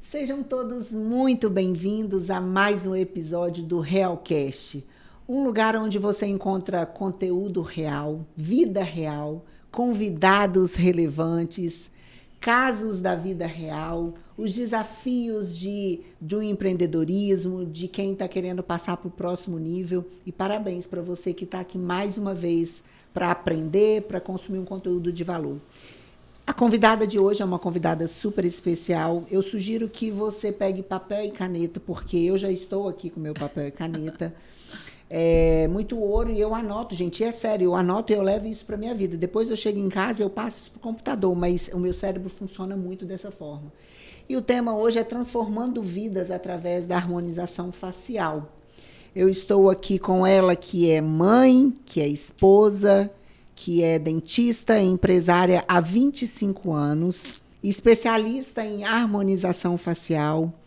Sejam todos muito bem-vindos a mais um episódio do Realcast, um lugar onde você encontra conteúdo real, vida real, convidados relevantes, casos da vida real, os desafios de um empreendedorismo, de quem está querendo passar para o próximo nível. E parabéns para você que está aqui mais uma vez para aprender, para consumir um conteúdo de valor. A convidada de hoje é uma convidada super especial. Eu sugiro que você pegue papel e caneta, porque eu já estou aqui com meu papel e caneta. É muito ouro e eu anoto, gente, é sério, eu anoto e eu levo isso para minha vida. Depois eu chego em casa e eu passo isso para o computador, mas o meu cérebro funciona muito dessa forma. E o tema hoje é transformando vidas através da harmonização facial. Eu estou aqui com ela, que é mãe, que é esposa, que é dentista e empresária há 25 anos, especialista em harmonização facial,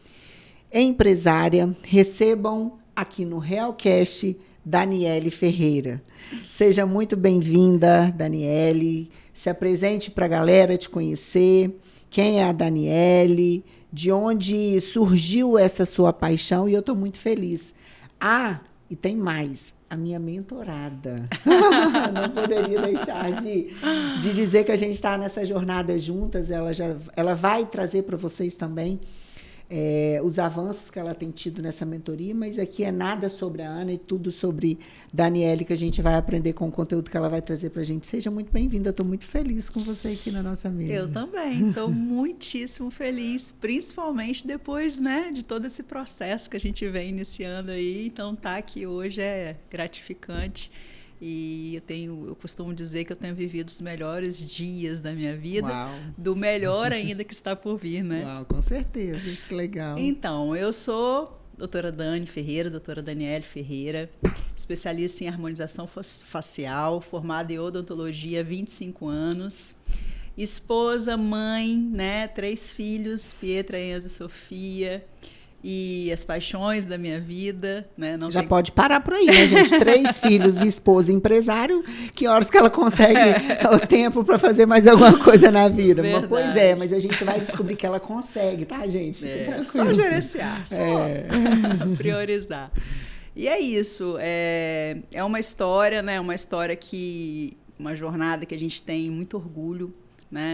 empresária. Recebam aqui no Realcast Daniele Ferreira. Seja muito bem-vinda, Daniele. Se apresente para a galera te conhecer. Quem é a Daniele? De onde surgiu essa sua paixão? E eu estou muito feliz. E tem mais. A minha mentorada. Não poderia deixar de dizer que a gente está nessa jornada juntas. Ela vai trazer para vocês também os avanços que ela tem tido nessa mentoria, mas aqui é nada sobre a Ana e tudo sobre Daniele, que a gente vai aprender com o conteúdo que ela vai trazer para a gente. Seja muito bem-vinda, eu estou muito feliz com você aqui na nossa mesa. Eu também, estou muitíssimo feliz, principalmente depois, de todo esse processo que a gente vem iniciando aí. Então, estar aqui hoje é gratificante. E eu costumo dizer que eu tenho vivido os melhores dias da minha vida. Uau. Do melhor ainda que está por vir, né? Uau, com certeza, que legal. Então, eu sou doutora Daniele Ferreira, especialista em harmonização facial, formada em odontologia há 25 anos, esposa, mãe, 3 filhos, Pietra, Enzo e Sofia. E as paixões da minha vida, Já pode parar por aí, né, gente? 3 filhos, esposa, empresário. Que horas que ela consegue o tempo para fazer mais alguma coisa na vida? Pois é, mas a gente vai descobrir que ela consegue, tá, gente? Só gerenciar, só priorizar. E é isso. É uma história, uma jornada que a gente tem muito orgulho,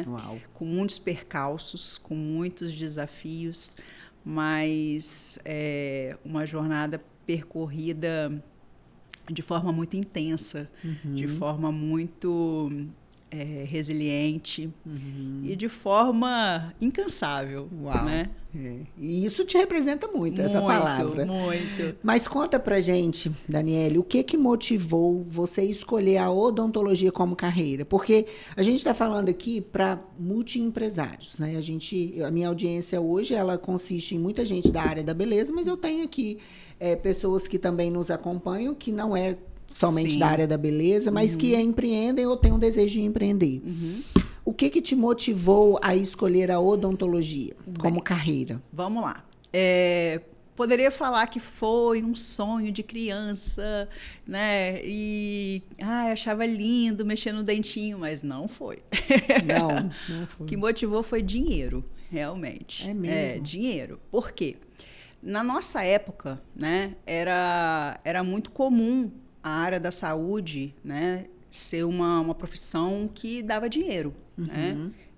Uau. Com muitos percalços, com muitos desafios, mas é uma jornada percorrida de forma muito intensa, de forma muito resiliente e de forma incansável. Uau. E isso te representa muito, essa palavra. Muito. Mas conta pra gente, Daniele, o que motivou você escolher a odontologia como carreira? Porque a gente está falando aqui para multiempresários, né? A minha audiência hoje, ela consiste em muita gente da área da beleza, mas eu tenho aqui pessoas que também nos acompanham, que não é somente Sim. da área da beleza, mas que empreendem ou têm um desejo de empreender. O que te motivou a escolher a odontologia como carreira? Vamos lá. Poderia falar que foi um sonho de criança, E achava lindo mexer no dentinho, mas não foi. Não foi. O que motivou foi dinheiro, realmente. É mesmo? Dinheiro. Por quê? Na nossa época, era muito comum a área da saúde, ser uma profissão que dava dinheiro,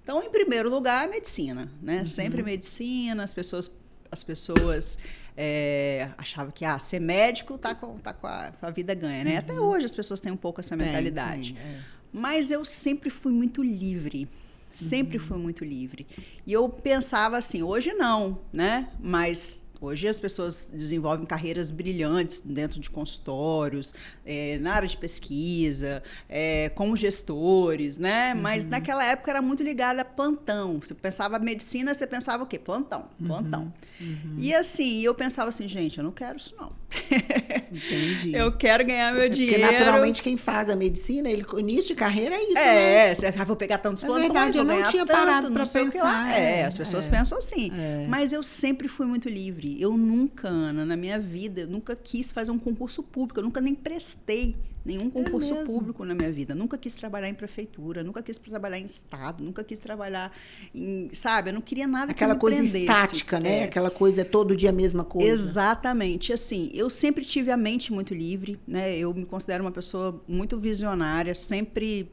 Então, em primeiro lugar, a medicina, Sempre medicina, as pessoas achavam que ser médico tá com a vida ganha, Até hoje as pessoas têm um pouco essa mentalidade. Mas eu sempre fui muito livre. Sempre fui muito livre. E eu pensava assim, hoje não, Mas hoje as pessoas desenvolvem carreiras brilhantes dentro de consultórios, na área de pesquisa, como gestores, Mas naquela época era muito ligada a plantão. Você pensava medicina, você pensava o quê? Plantão. E assim, eu pensava assim, gente, eu não quero isso não. Entendi. Eu quero ganhar meu dinheiro. Porque naturalmente quem faz a medicina, o início de carreira é isso, Você vou pegar tantos plantões, verdade, eu não tinha parado para pensar. As pessoas pensam assim. Mas eu sempre fui muito livre. Eu nunca, Ana, na minha vida, eu nunca quis fazer um concurso público, eu nunca nem prestei nenhum concurso público na minha vida. Nunca quis trabalhar em prefeitura, nunca quis trabalhar em estado, nunca quis trabalhar em, sabe, eu não queria nada aquela que me coisa prendesse. Estática, né? Aquela coisa todo dia a mesma coisa. Exatamente. Assim, eu sempre tive a mente muito livre, né? Eu me considero uma pessoa muito visionária, sempre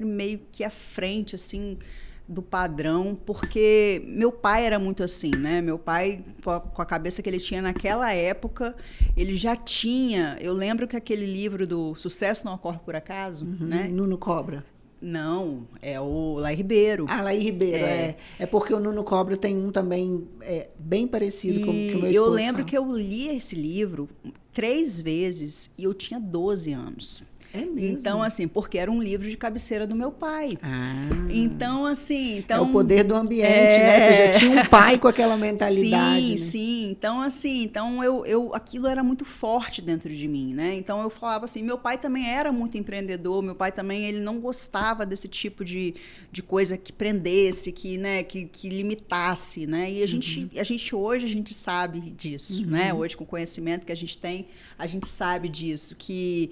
meio que à frente, assim, do padrão, porque meu pai era muito assim, né? Meu pai, com a cabeça que ele tinha naquela época, ele já tinha... Eu lembro que aquele livro do Sucesso Não Ocorre Por Acaso, né? Nuno Cobra. Não, é o Laí Ribeiro. Ah, Laí Ribeiro, é porque o Nuno Cobra tem um também bem parecido com o meu esposo. Eu lembro que eu li esse livro 3 vezes e eu tinha 12 anos. É mesmo? Então, assim, porque era um livro de cabeceira do meu pai. Ah. Então, assim... É o poder do ambiente, né? Você já tinha um pai com aquela mentalidade. Sim, né? sim. Então, assim, aquilo era muito forte dentro de mim, né? Então, eu falava assim, meu pai também era muito empreendedor, meu pai também, ele não gostava desse tipo de coisa que prendesse, que limitasse, né? E a gente hoje, a gente sabe disso, né? Hoje, com o conhecimento que a gente tem, a gente sabe disso, que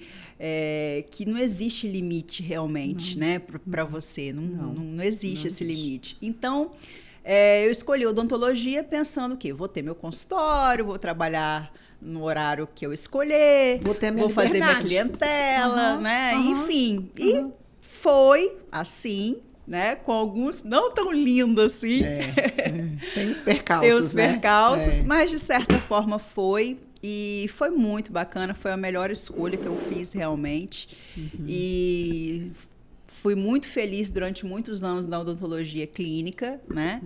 não existe limite realmente, né, para você. Não existe esse limite. Então, eu escolhi odontologia pensando que vou ter meu consultório, vou trabalhar no horário que eu escolher, vou fazer minha clientela, né? Enfim. E foi assim, né? Com alguns não tão lindo assim. Tem os percalços, Tem os percalços, mas de certa forma foi. E foi muito bacana, foi a melhor escolha que eu fiz realmente. E fui muito feliz durante muitos anos na odontologia clínica, né?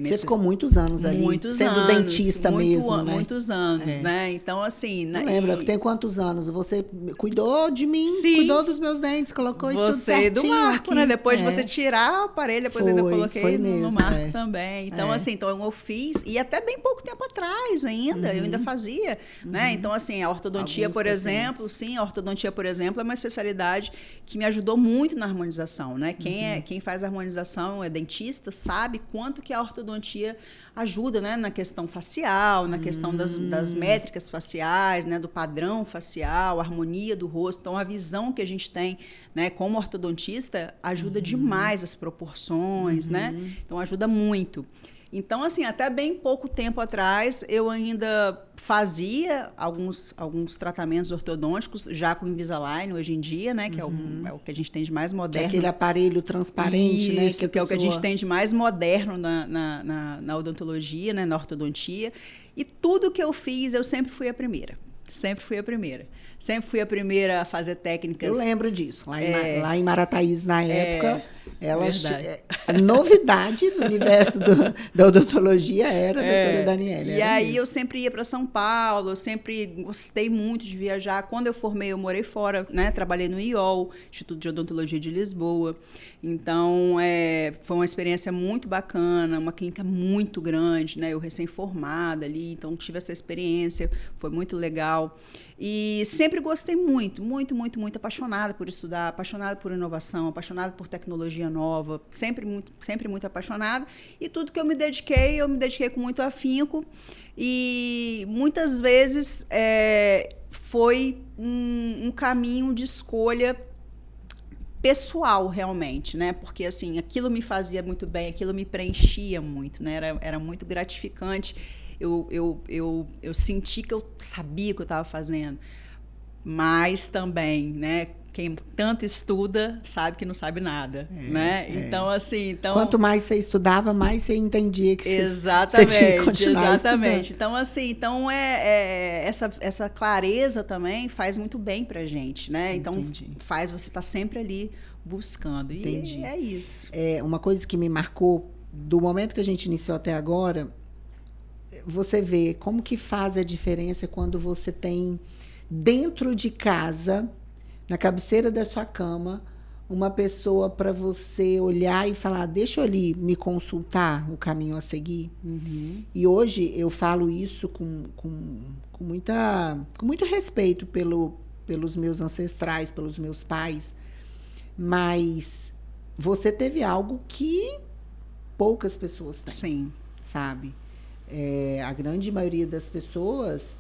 Você ficou muitos anos ali, sendo dentista mesmo, né? Muitos anos, né? Então, assim... Não lembra, tem quantos anos? Você cuidou de mim, cuidou dos meus dentes, colocou isso tudo certinho do Marco, aqui. né? Depois de você tirar o aparelho, depois ainda coloquei no Marco também. Então, assim, então eu fiz, e até bem pouco tempo atrás ainda, eu ainda fazia, né? Então, assim, a ortodontia, por exemplo, a ortodontia, por exemplo, é uma especialidade que me ajudou muito na harmonização, né? Quem faz harmonização é dentista, sabe quanto que a ortodontia ajuda, né? Na questão facial, na questão das métricas faciais, né? Do padrão facial, a harmonia do rosto. Então, a visão que a gente tem, né? Como ortodontista, ajuda demais as proporções, né? Então, ajuda muito. Então, assim, até bem pouco tempo atrás, eu ainda fazia alguns tratamentos ortodônticos, já com Invisalign hoje em dia, né? Que é o que a gente tem de mais moderno. Que é aquele aparelho transparente, né? Que é o que a gente tem de mais moderno na odontologia, né? Na ortodontia. E tudo que eu fiz, eu sempre fui a primeira. Sempre fui a primeira. Sempre fui a primeira a fazer técnicas. Eu lembro disso. Lá em Marataízes, na época, a novidade do universo da odontologia era a doutora Daniela. E aí eu sempre ia para São Paulo, eu sempre gostei muito de viajar. Quando eu formei, eu morei fora, né? Trabalhei no IOL, Instituto de Odontologia de Lisboa. Então, foi uma experiência muito bacana, uma clínica muito grande, né? Eu recém-formada ali, então tive essa experiência, foi muito legal. E sempre gostei muito, muito, muito, muito apaixonada por estudar, apaixonada por inovação, apaixonada por tecnologia nova, sempre muito apaixonada. E tudo que eu me dediquei com muito afinco. E muitas vezes foi um caminho de escolha pessoal, realmente, né? Porque, assim, aquilo me fazia muito bem, aquilo me preenchia muito, né? Era muito gratificante. Eu senti que eu sabia o que eu estava fazendo, mas também, né? Quem tanto estuda sabe que não sabe nada, né? Então, assim... Quanto mais você estudava, mais você entendia que você tinha que continuar exatamente. estudando. Então, assim, essa clareza também faz muito bem pra gente, né? Então, faz você estar sempre ali buscando. E é isso. Uma coisa que me marcou, do momento que a gente iniciou até agora, você vê como que faz a diferença quando você tem dentro de casa, na cabeceira da sua cama, uma pessoa para você olhar e falar, deixa eu ali me consultar o caminho a seguir. E hoje eu falo isso com muito respeito pelos meus ancestrais, pelos meus pais, mas você teve algo que poucas pessoas têm. Sim. Sabe? A grande maioria das pessoas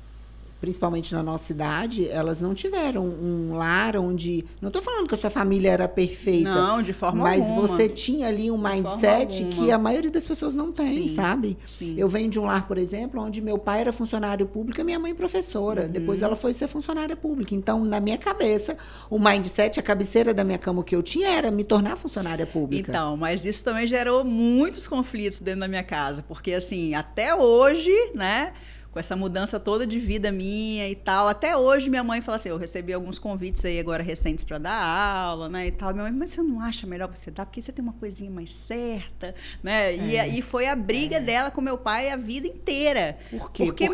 principalmente na nossa cidade, elas não tiveram um lar onde... Não estou falando que a sua família era perfeita. Não, de forma alguma. Mas você tinha tinha ali um mindset que a maioria das pessoas não tem, sabe? Sim. Eu venho de um lar, por exemplo, onde meu pai era funcionário público e minha mãe professora. Depois ela foi ser funcionária pública. Então, na minha cabeça, o mindset, a cabeceira da minha cama que eu tinha era me tornar funcionária pública. Então, mas isso também gerou muitos conflitos dentro da minha casa. Porque, assim, até hoje, né... Com essa mudança toda de vida minha e tal. Até hoje, minha mãe fala assim, eu recebi alguns convites aí agora recentes para dar aula, né, e tal. Minha mãe, mas você não acha melhor você dar? Porque você tem uma coisinha mais certa, né? E foi a briga dela com meu pai a vida inteira. Por quê? Porque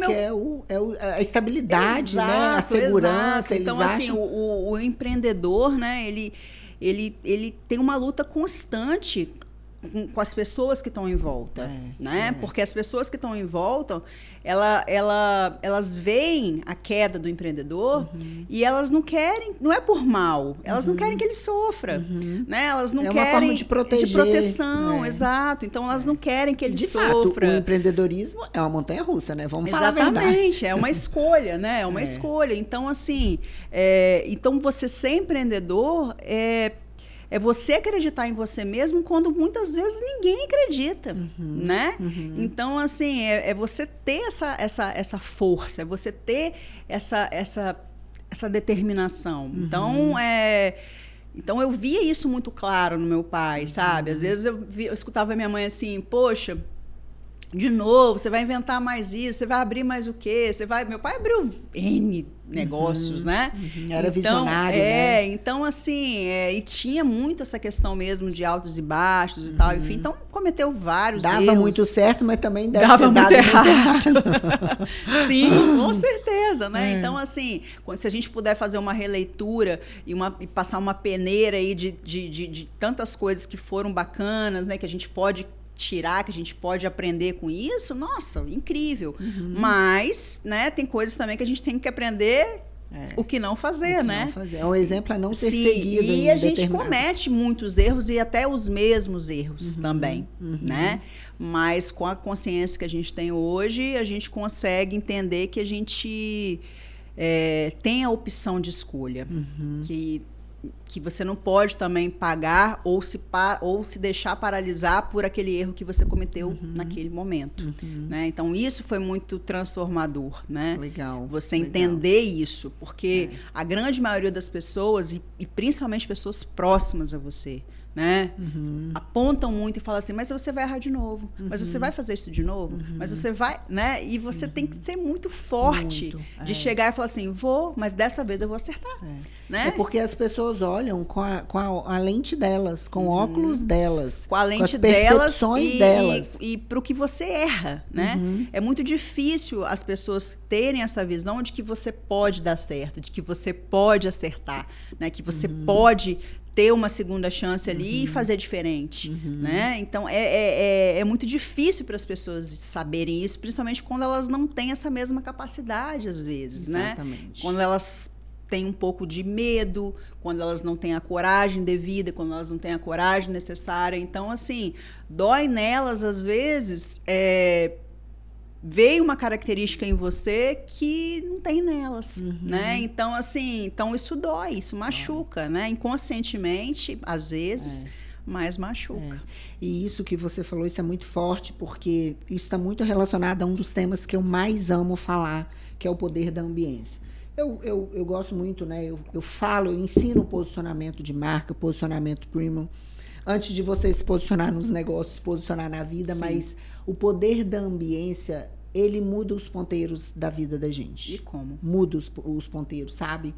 a estabilidade, exato, né? A segurança. Então, assim, o empreendedor, né, ele tem uma luta constante com as pessoas que estão em volta, né? Porque as pessoas que estão em volta, elas veem a queda do empreendedor e elas não querem, não é por mal, elas não querem que ele sofra, né? Elas não querem... uma forma de proteger. De proteção, exato. Então, elas não querem que ele sofra. Fato, o empreendedorismo é uma montanha-russa, né? Vamos falar a verdade. Exatamente, é uma escolha, né? É uma escolha. Então, assim, então você ser empreendedor é você acreditar em você mesmo quando muitas vezes ninguém acredita, né? Então, assim, é você ter essa força, é você ter essa determinação. Então, eu via isso muito claro no meu pai, sabe? Às vezes eu escutava minha mãe assim, poxa, de novo, você vai inventar mais isso, você vai abrir mais o quê? Meu pai abriu N negócios, né? Era visionário, né? Então, assim, e tinha muito essa questão mesmo de altos e baixos e tal, enfim, então cometeu vários erros. Dava muito certo, mas também dava muito muito errado. Sim, com certeza, né? Então, assim, se a gente puder fazer uma releitura e passar uma peneira aí de tantas coisas que foram bacanas, né? Que a gente pode tirar, que a gente pode aprender com isso, nossa, incrível. Mas, né, tem coisas também que a gente tem que aprender o que não fazer, né? É um exemplo a não ser seguido. E a gente comete muitos erros e até os mesmos erros também, né? Mas com a consciência que a gente tem hoje, a gente consegue entender que a gente tem a opção de escolha, que você não pode também pagar ou se deixar paralisar por aquele erro que você cometeu naquele momento, né? Então, isso foi muito transformador, né? Legal. Você entender isso, porque a grande maioria das pessoas, e principalmente pessoas próximas a você, né? Apontam muito e falam assim, mas você vai errar de novo, mas você vai fazer isso de novo, mas você vai, né? E você tem que ser muito forte de chegar e falar assim, mas dessa vez eu vou acertar, né? É porque as pessoas olham com a lente delas, com o óculos delas, com a lente com as percepções delas. E para o que você erra, né? É muito difícil as pessoas terem essa visão de que você pode dar certo, de que você pode acertar, né? Que você pode ter uma segunda chance ali e fazer diferente, né? Então, é muito difícil para as pessoas saberem isso, principalmente quando elas não têm essa mesma capacidade, às vezes, Exatamente. Né? Quando elas têm um pouco de medo, quando elas não têm a coragem devida, quando elas não têm a coragem necessária. Então, assim, dói nelas, às vezes, veio uma característica em você que não tem nelas, né? Então, assim, isso dói, isso machuca, né? Inconscientemente, às vezes, mas machuca. E isso que você falou, isso é muito forte, porque isso está muito relacionado a um dos temas que eu mais amo falar, que é o poder da ambiência. Eu gosto muito, né? Eu ensino posicionamento de marca, posicionamento premium, antes de você se posicionar nos negócios, se posicionar na vida, mas o poder da ambiência, ele muda os ponteiros da vida da gente. E como? Muda os ponteiros, sabe?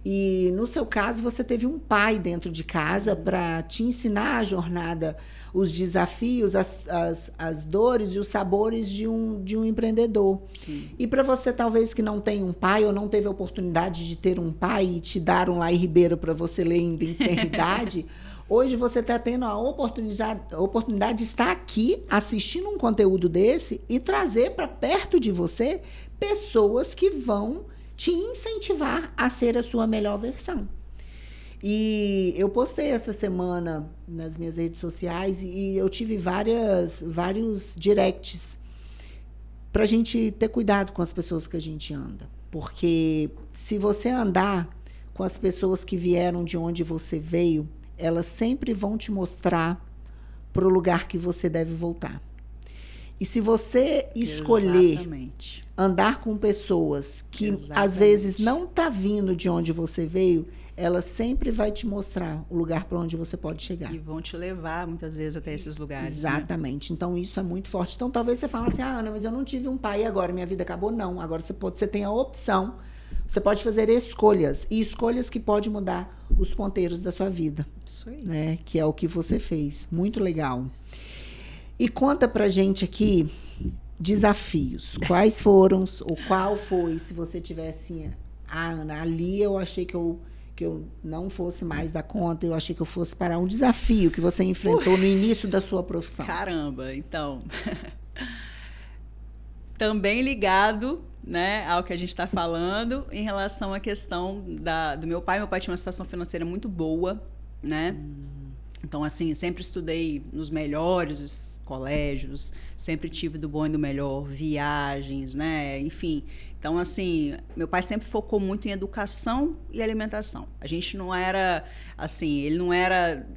E no seu caso, você teve um pai dentro de casa para te ensinar a jornada, os desafios, as dores e os sabores de um empreendedor. Sim. E para você, talvez, que não tem um pai ou não teve a oportunidade de ter um pai e te dar um Laí Ribeiro para você ler em eternidade, hoje você está tendo a oportunidade de estar aqui assistindo um conteúdo desse e trazer para perto de você pessoas que vão te incentivar a ser a sua melhor versão. E eu postei essa semana nas minhas redes sociais e eu tive vários directs para a gente ter cuidado com as pessoas que a gente anda. Porque se você andar com as pessoas que vieram de onde você veio, elas sempre vão te mostrar para o lugar que você deve voltar. E se você escolher andar com pessoas que às vezes não tá vindo de onde você veio, ela sempre vai te mostrar o lugar para onde você pode chegar. E vão te levar muitas vezes até esses lugares. Exatamente. Né? Então isso é muito forte. Então talvez você fale assim, Ana, mas eu não tive um pai e agora minha vida acabou. Não, agora você tem a opção. Você pode fazer escolhas, e escolhas que podem mudar os ponteiros da sua vida. Isso aí. Né? Que é o que você fez. Muito legal. E conta pra gente aqui desafios. Quais foram, ou qual foi, se você tivesse... Ana, ali eu achei que eu não fosse mais dar conta, eu achei que eu fosse parar. Um desafio que você enfrentou no início da sua profissão. Caramba, então... Também ligado, né, ao que a gente está falando em relação à questão do meu pai. Meu pai tinha uma situação financeira muito boa, né? Então, assim, sempre estudei nos melhores colégios, sempre tive do bom e do melhor, viagens, né? Enfim, então, assim, meu pai sempre focou muito em educação e alimentação. A gente não era, assim, ele não era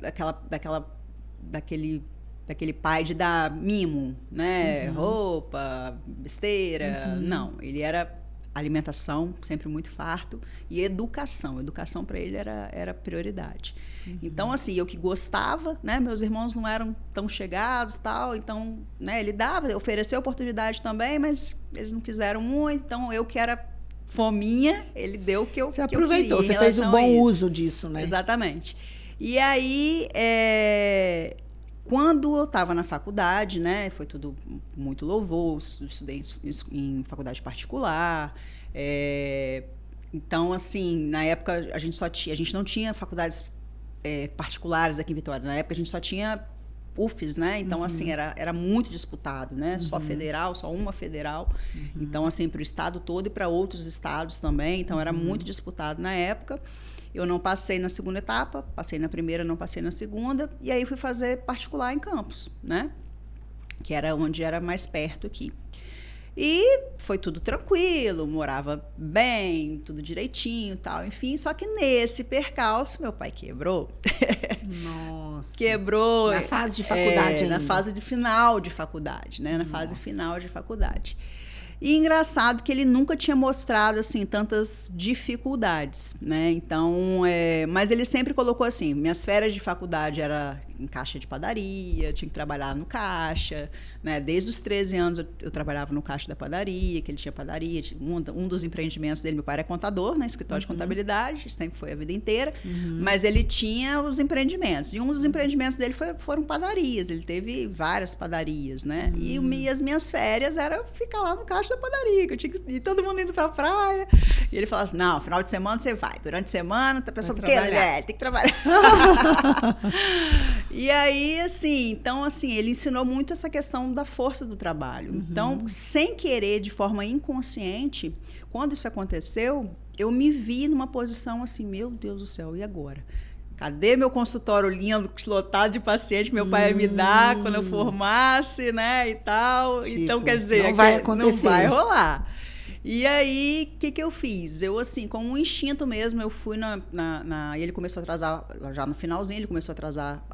daquele pai de dar mimo, né? Roupa, besteira. Não, ele era alimentação, sempre muito farto, e educação. Educação para ele era prioridade. Então, assim, eu que gostava, né? Meus irmãos não eram tão chegados, tal, então, né? Ele ofereceu oportunidade também, mas eles não quiseram muito, então eu que era fominha, ele deu o que eu Você que aproveitou, eu queria. você fez o bom uso disso, né? Exatamente. E aí, quando eu estava na faculdade, né, foi tudo muito louvor, estudei em faculdade particular, então, assim, na época a gente não tinha faculdades particulares aqui em Vitória, na época a gente só tinha UFES, né, então, assim, era muito disputado, né, só federal, só uma federal, então, assim, para o estado todo e para outros estados também, então era muito disputado na época. Eu não passei na segunda etapa, passei na primeira, não passei na segunda, e aí fui fazer particular em Campos, né? Que era onde era mais perto aqui. E foi tudo tranquilo, morava bem, tudo direitinho e tal, enfim. Só que nesse percalço, meu pai quebrou. Nossa. Quebrou. Na fase de faculdade ainda. Na fase de final de faculdade, né? Na fase final de faculdade. E engraçado que ele nunca tinha mostrado assim tantas dificuldades, né? Então, mas ele sempre colocou assim, minhas férias de faculdade era em caixa de padaria, tinha que trabalhar no caixa, né? Desde os 13 anos eu trabalhava no caixa da padaria, que ele tinha padaria, um dos empreendimentos dele, meu pai era contador, né? Escritório de contabilidade, sempre foi a vida inteira, mas ele tinha os empreendimentos, e um dos empreendimentos dele foram padarias, ele teve várias padarias, né? E as minhas férias era ficar lá no caixa da padaria, que eu tinha que ir todo mundo indo pra praia, e ele falava assim, não, final de semana você vai, durante a semana tá pensando o quê? Tem que trabalhar. E aí, assim, então, assim, ele ensinou muito essa questão da força do trabalho. Então, sem querer, de forma inconsciente, quando isso aconteceu, eu me vi numa posição assim, meu Deus do céu, e agora? Cadê meu consultório lindo, lotado de paciente que meu pai ia me dar quando eu formasse, né, e tal? Tipo, então, quer dizer, não vai acontecer. Não vai rolar. E aí, o que eu fiz? Eu, assim, com um instinto mesmo, eu fui e ele começou a atrasar, já no finalzinho, ele começou a atrasar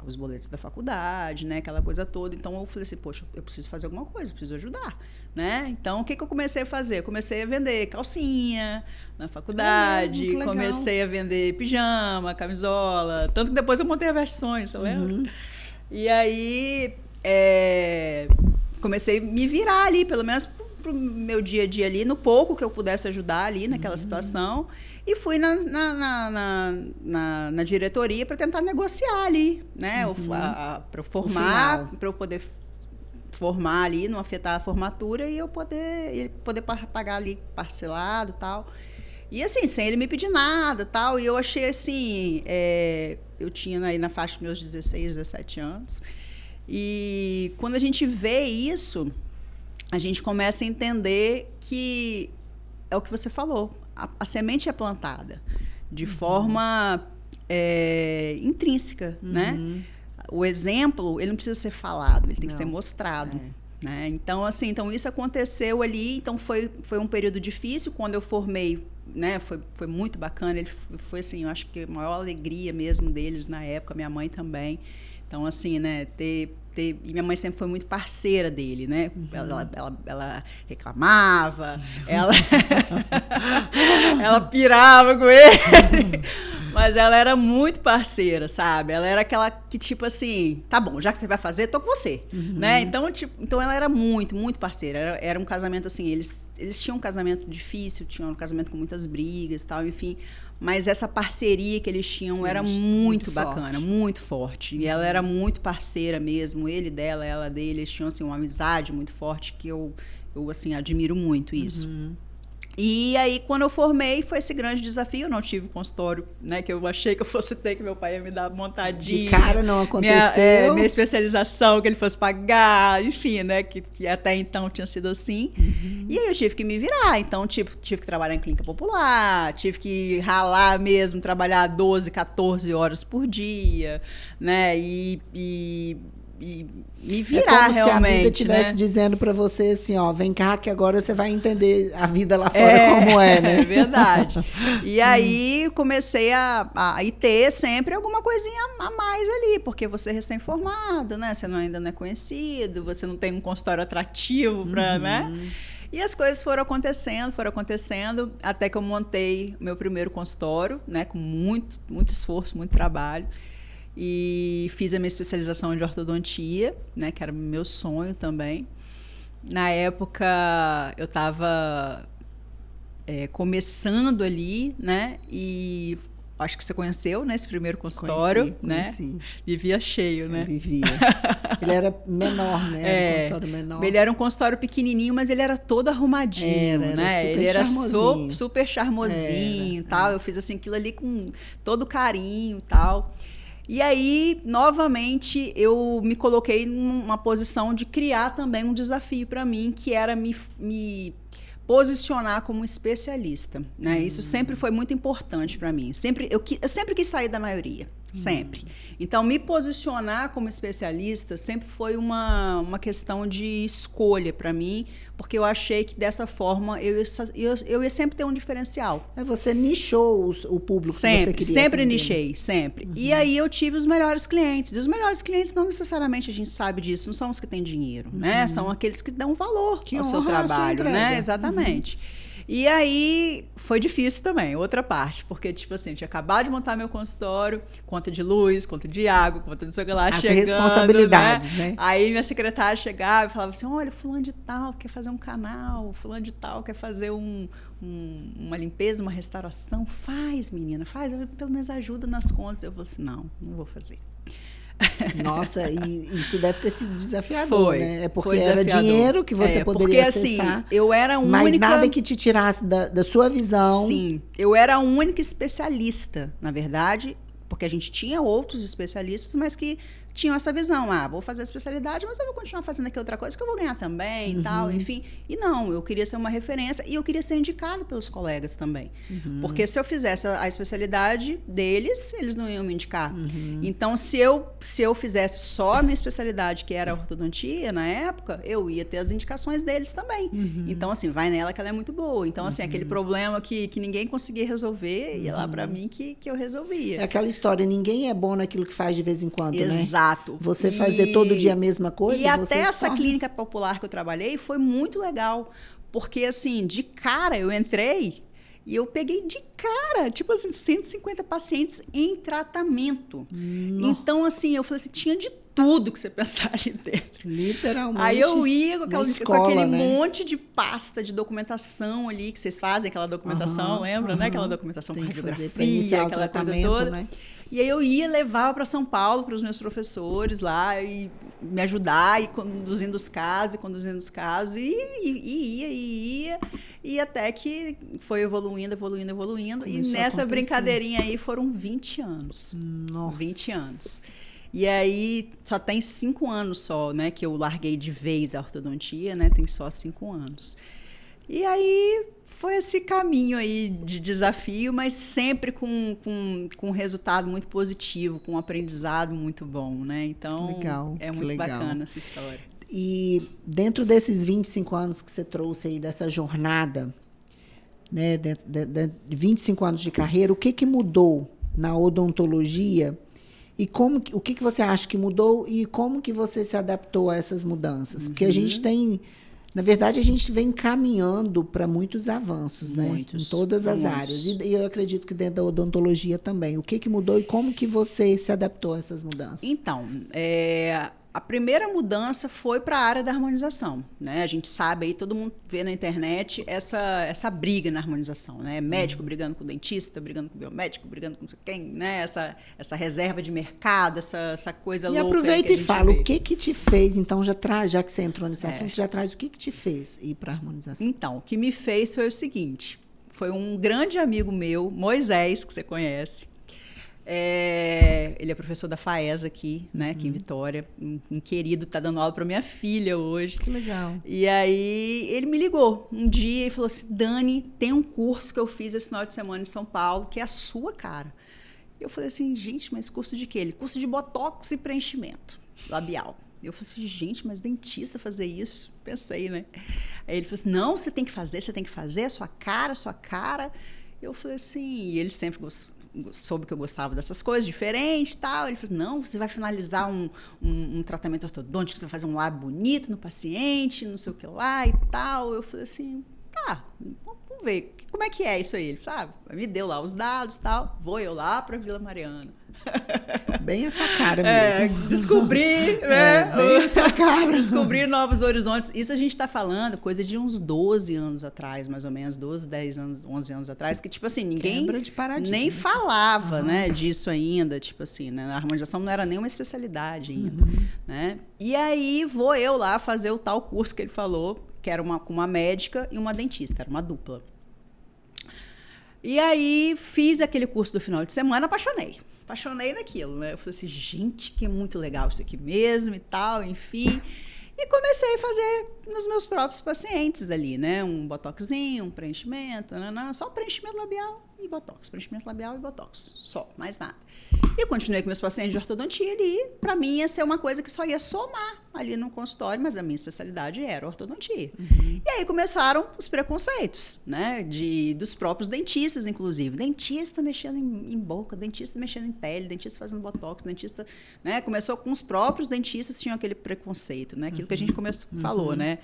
os boletos da faculdade, né? Aquela coisa toda. Então, eu falei assim, poxa, eu preciso fazer alguma coisa, eu preciso ajudar, né? Então, o que eu comecei a fazer? Eu comecei a vender calcinha na faculdade, comecei a vender pijama, camisola, tanto que depois eu montei a Versões, você lembra? E aí, comecei a me virar ali, pelo menos pro meu dia a dia ali, no pouco que eu pudesse ajudar ali naquela situação, e fui na diretoria para tentar negociar ali, né? Para formar, para eu poder formar ali, não afetar a formatura, e eu poder pagar ali parcelado e tal. E assim, sem ele me pedir nada tal, e eu achei assim, eu tinha aí na faixa dos meus 16, 17 anos, e quando a gente vê isso, a gente começa a entender que é o que você falou, a semente é plantada de forma intrínseca, né? O exemplo, ele não precisa ser falado, ele tem que ser mostrado, né? Então, assim, então isso aconteceu ali, então foi um período difícil. Quando eu formei, né, foi muito bacana. Ele foi assim, eu acho que a maior alegria mesmo deles na época, minha mãe também. Então, assim, né, e minha mãe sempre foi muito parceira dele, né? Ela reclamava, ela pirava com ele, mas ela era muito parceira, sabe? Ela era aquela que, tipo assim, tá bom, já que você vai fazer, tô com você, né? Então ela era muito, muito parceira. Era um casamento, assim, eles tinham um casamento difícil, tinham um casamento com muitas brigas e tal, enfim. Mas essa parceria que eles tinham era muito bacana, forte. Muito forte. E ela era muito parceira mesmo, ele dela, ela dele. Eles tinham, assim, uma amizade muito forte que eu assim, admiro muito isso. E aí, quando eu formei, foi esse grande desafio. Eu não tive consultório, né, que eu achei que eu fosse ter, que meu pai ia me dar montadinho. De cara não aconteceu. Minha especialização, que ele fosse pagar, enfim, né, que até então tinha sido assim. E aí eu tive que me virar. Então, tive que trabalhar em clínica popular, tive que ralar mesmo, trabalhar 12, 14 horas por dia, né, e me virar realmente. É como se a vida estivesse dizendo para você assim, ó, vem cá que agora você vai entender a vida lá fora como é, né? É verdade. E aí comecei a ter sempre alguma coisinha a mais ali, porque você é recém-formado, né? Você ainda não é conhecido, você não tem um consultório atrativo para, né? E as coisas foram acontecendo, até que eu montei meu primeiro consultório, né? Com muito, muito esforço, muito trabalho. E fiz a minha especialização de ortodontia, né, que era meu sonho também. Na época, eu estava começando ali, né, e acho que você conheceu, né, esse primeiro consultório, conheci. Né? Vivia cheio, né? Vivia. Ele era menor, né? Era um consultório menor. Ele era um consultório pequenininho, mas ele era todo arrumadinho, né? Ele era super charmosinho, tal. Eu fiz assim aquilo ali com todo carinho, tal. E aí, novamente, eu me coloquei numa posição de criar também um desafio para mim, que era me posicionar como especialista, né? Isso sempre foi muito importante para mim. Eu sempre quis sair da maioria, sempre. Então, me posicionar como especialista sempre foi uma questão de escolha para mim, porque eu achei que dessa forma eu ia sempre ter um diferencial. Você nichou o público que você queria Sempre atender. nichei, sempre. E aí eu tive os melhores clientes. E os melhores clientes não necessariamente a gente sabe disso, não são os que têm dinheiro, né? São aqueles que dão valor ao seu trabalho, né? Exatamente. E aí foi difícil também, outra parte, porque, tipo assim, eu tinha acabado de montar meu consultório, conta de luz, conta de água, conta de sei lá, as chegando, responsabilidades, né? Aí minha secretária chegava e falava assim, olha, fulano de tal quer fazer um canal, fulano de tal quer fazer uma limpeza, uma restauração. Faz, menina, faz, pelo menos ajuda nas contas. Eu falei assim, não vou fazer. Nossa, e isso deve ter sido desafiador, né? É porque era desafiador. Dinheiro que você poderia acessar. Assim, eu era a única... Mas nada que te tirasse da sua visão. Sim, eu era a única especialista, na verdade, porque a gente tinha outros especialistas, mas que tinham essa visão, vou fazer a especialidade, mas eu vou continuar fazendo aqui outra coisa que eu vou ganhar também e tal, enfim. E não, eu queria ser uma referência e eu queria ser indicada pelos colegas também. Porque se eu fizesse a especialidade deles, eles não iam me indicar. Então, se eu fizesse só a minha especialidade, que era a ortodontia, na época, eu ia ter as indicações deles também. Então, assim, vai nela que ela é muito boa. Então, assim, aquele problema que ninguém conseguia resolver, ia lá pra mim que eu resolvia. É aquela história, ninguém é bom naquilo que faz de vez em quando, né? Exato. Você fazer todo dia a mesma coisa. E até essa clínica popular que eu trabalhei foi muito legal. Porque, assim, de cara eu entrei e eu peguei de cara, tipo assim, 150 pacientes em tratamento. Então, assim, eu falei assim, tinha de tudo que você pensar ali dentro. Literalmente. Aí eu ia com aquele né? monte de pasta de documentação ali, que vocês fazem, aquela documentação, lembra, né? Aquela documentação com radiografia, aquela coisa toda. Né? E aí eu ia, levava para São Paulo, para os meus professores lá, e me ajudar, e conduzindo os casos, e ia. E até que foi evoluindo. Começou e nessa brincadeirinha aí foram 20 anos. Nossa. 20 anos. E aí, só tem 5 anos só, né, que eu larguei de vez a ortodontia, né, tem só 5 anos. E aí, foi esse caminho aí de desafio, mas sempre com um resultado muito positivo, com um aprendizado muito bom, né? Então, legal, é muito bacana essa história. E dentro desses 25 anos que você trouxe aí, dessa jornada, né, de 25 anos de carreira, o que mudou na odontologia e o que você acha que mudou e como que você se adaptou a essas mudanças? Porque a gente tem, na verdade, a gente vem caminhando para muitos avanços, né? Em todas as áreas. E eu acredito que dentro da odontologia também. O que mudou e como que você se adaptou a essas mudanças? Então, a primeira mudança foi para a área da harmonização, né? A gente sabe aí, todo mundo vê na internet essa briga na harmonização, né? Médico brigando com o dentista, brigando com o biomédico, brigando com não sei quem, né? Essa reserva de mercado, essa coisa louca. E aproveita e fala, o que te fez, então já que você entrou nesse assunto, já traz o que te fez ir para a harmonização? Então, o que me fez foi o seguinte, foi um grande amigo meu, Moisés, que você conhece. Ele é professor da FAES aqui, né, aqui em Vitória, um querido, tá dando aula para minha filha hoje. Que legal. E aí ele me ligou um dia e falou assim, Dani, tem um curso que eu fiz esse final de semana em São Paulo, que é a sua cara. Eu falei assim, gente, mas curso de quê? Ele, curso de botox e preenchimento labial. Eu falei assim, gente, mas dentista fazer isso? Pensei, né? Aí ele falou assim, não, você tem que fazer, sua cara. Eu falei assim, e ele sempre soube que eu gostava dessas coisas diferentes e tal. Ele falou, não, você vai finalizar um tratamento ortodôntico, você vai fazer um lábio bonito no paciente, não sei o que lá e tal. Eu falei assim, tá, vamos ver, como é que é isso aí? Ele falou, me deu lá os dados e tal, vou eu lá para Vila Mariana. Bem a sua cara mesmo. Descobri, né? Bem a sua cara. Descobrir novos horizontes. Isso a gente está falando coisa de uns 12 anos atrás, mais ou menos, 12, 10 anos, 11 anos atrás, que, tipo assim, ninguém nem falava, né, disso ainda, tipo assim, né? A harmonização não era nem uma especialidade ainda, né? E aí vou eu lá fazer o tal curso que ele falou, que era com uma médica e uma dentista, era uma dupla. E aí fiz aquele curso do final de semana, apaixonei naquilo, né? Eu falei assim, gente, que muito legal isso aqui mesmo e tal, enfim. E comecei a fazer nos meus próprios pacientes ali, né? Um botoxinho, um preenchimento, só preenchimento labial e botox. Preenchimento labial e botox, só, mais nada. E eu continuei com meus pacientes de ortodontia ali. Para mim ia ser uma coisa que só ia somar ali no consultório, mas a minha especialidade era ortodontia. E aí começaram os preconceitos, né? Dos próprios dentistas, inclusive. Dentista mexendo em boca, dentista mexendo em pele, dentista fazendo botox, dentista, né? Começou com os próprios dentistas, tinham aquele preconceito, né? Aquilo que a gente falou, né?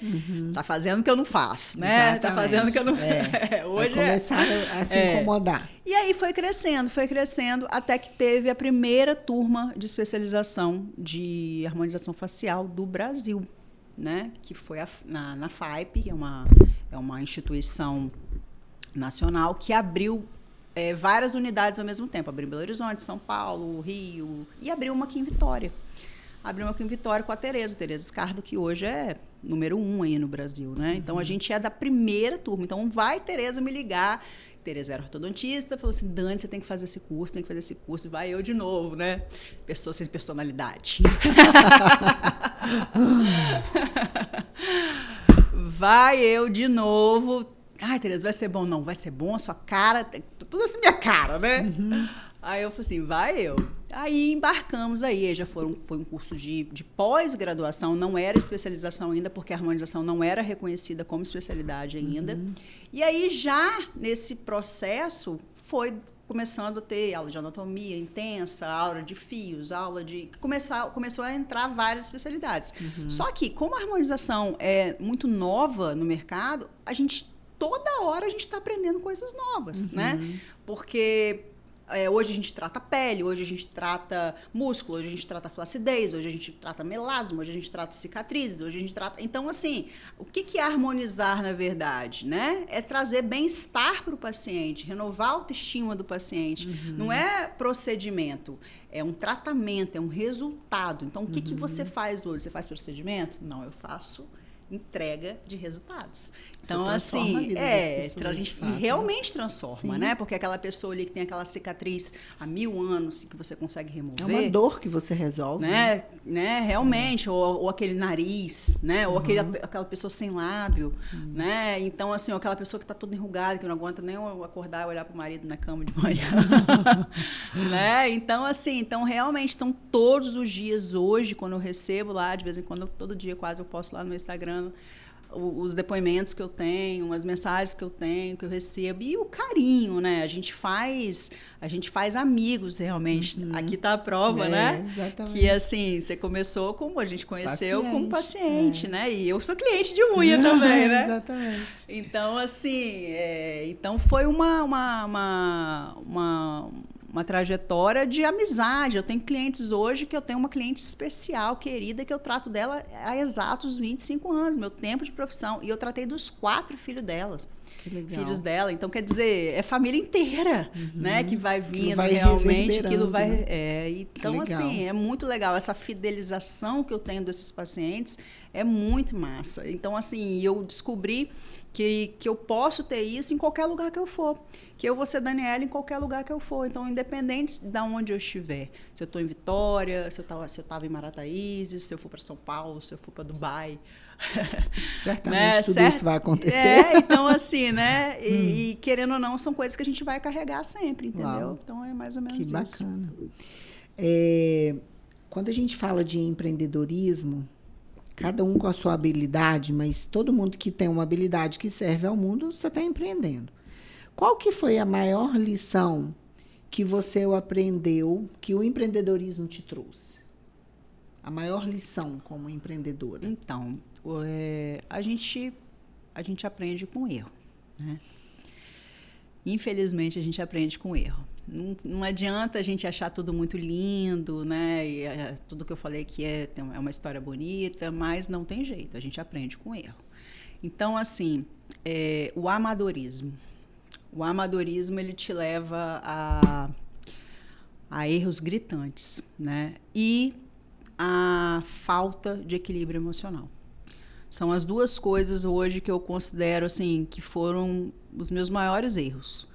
Tá fazendo o que eu não faço, né? Exatamente. Tá fazendo o que eu não... Hoje começaram a se incomodar. E aí foi crescendo, até que teve a primeira turma de especialização de harmonização facial do Brasil, né? Que foi na FAIP, que é uma instituição nacional que abriu várias unidades ao mesmo tempo. Abriu em Belo Horizonte, São Paulo, Rio, e abriu uma aqui em Vitória. Abriu uma aqui em Vitória com a Tereza Scardo, que hoje é número 1 aí no Brasil, né? Então, a gente é da primeira turma. Então, vai Tereza me ligar. Tereza era ortodontista, falou assim, Dani, você tem que fazer esse curso, e vai eu de novo, né? Pessoa sem personalidade. Vai eu de novo. Ai, Tereza, vai ser bom? Não, vai ser bom, a sua cara, tudo assim minha cara, né? Aí eu falei assim, vai eu. Aí embarcamos aí, foi um curso de pós-graduação, não era especialização ainda, porque a harmonização não era reconhecida como especialidade ainda. E aí já nesse processo foi começando a ter aula de anatomia intensa, aula de fios, aula de... Começou a entrar várias especialidades. Só que como a harmonização é muito nova no mercado, toda hora a gente está aprendendo coisas novas, né? Porque... hoje a gente trata pele, hoje a gente trata músculo, hoje a gente trata flacidez, hoje a gente trata melasma, hoje a gente trata cicatrizes, hoje a gente trata... Então, assim, o que é harmonizar, na verdade, né? É trazer bem-estar para o paciente, renovar a autoestima do paciente. Não é procedimento, é um tratamento, é um resultado. Então, o que você faz hoje? Você faz procedimento? Não, eu faço entrega de resultados. Então, transforma assim, a vida e realmente transforma, né? Porque aquela pessoa ali que tem aquela cicatriz há 1000 anos que você consegue remover. É uma dor que você resolve. Né? Realmente. Ou aquele nariz, né? Ou aquela pessoa sem lábio, né? Então, assim, ou aquela pessoa que está toda enrugada, que não aguenta nem acordar e olhar para o marido na cama de manhã. Né? Então, assim, realmente, todos os dias hoje, quando eu recebo lá, de vez em quando, todo dia quase eu posto lá no meu Instagram, os depoimentos que eu tenho, as mensagens que eu tenho, que eu recebo, e o carinho, né? A gente faz amigos, realmente. Aqui está a prova, né? Exatamente. Que, assim, você começou como a gente conheceu como paciente, né? E eu sou cliente de unha também, né? Exatamente. Então, assim, então foi uma trajetória de amizade. Eu tenho clientes hoje que eu tenho uma cliente especial, querida, que eu trato dela há exatos 25 anos, meu tempo de profissão. E eu tratei dos 4 filhos filhos dela. Então, quer dizer, é família inteira, né? Que vai vindo vai realmente. Aquilo vai. Né? Então, assim, é muito legal. Essa fidelização que eu tenho desses pacientes é muito massa. Então, assim, eu descobri que eu posso ter isso em qualquer lugar que eu for. Que eu vou ser Daniela em qualquer lugar que eu for. Então, independente de onde eu estiver. Se eu estou em Vitória, se eu estava em Marataízes, se eu for para São Paulo, se eu for para Dubai. Certamente tudo isso vai acontecer. Então, assim, né? E querendo ou não, são coisas que a gente vai carregar sempre, entendeu? Uau. Então, é mais ou menos isso. Que bacana. Quando a gente fala de empreendedorismo, cada um com a sua habilidade, mas todo mundo que tem uma habilidade que serve ao mundo, você está empreendendo. Qual que foi a maior lição que você aprendeu, que o empreendedorismo te trouxe? A maior lição como empreendedora? Então, a gente aprende com erro, né? Infelizmente, a gente aprende com erro. Não adianta a gente achar tudo muito lindo, né? E tudo que eu falei que é uma história bonita, mas não tem jeito, a gente aprende com erro. Então, assim, o amadorismo. O amadorismo, ele te leva a erros gritantes, né? E a falta de equilíbrio emocional. São as duas coisas hoje que eu considero assim, que foram os meus maiores erros.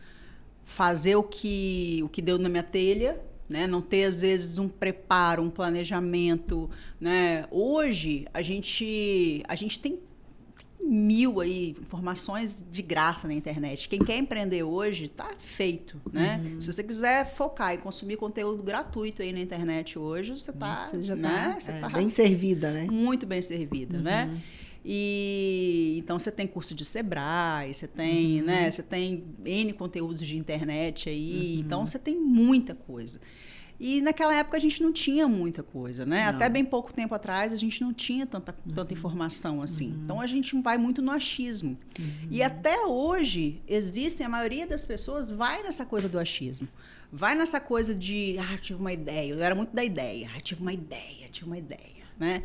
Fazer o que deu na minha telha, né? Não ter, às vezes, um preparo, um planejamento, né? Hoje, a gente tem 1000 aí informações de graça na internet. Quem quer empreender hoje, tá feito, né? Se você quiser focar e consumir conteúdo gratuito aí na internet hoje, você já né? tá bem servida, né? Muito bem servida, né? E então você tem curso de Sebrae, você tem, né? Você tem N conteúdos de internet aí, então você tem muita coisa. E naquela época a gente não tinha muita coisa, né? Até bem pouco tempo atrás a gente não tinha tanta informação assim. Então a gente vai muito no achismo. E até hoje a maioria das pessoas vai nessa coisa do achismo. Vai nessa coisa de, eu tive uma ideia. Eu era muito da ideia. Tive uma ideia, né?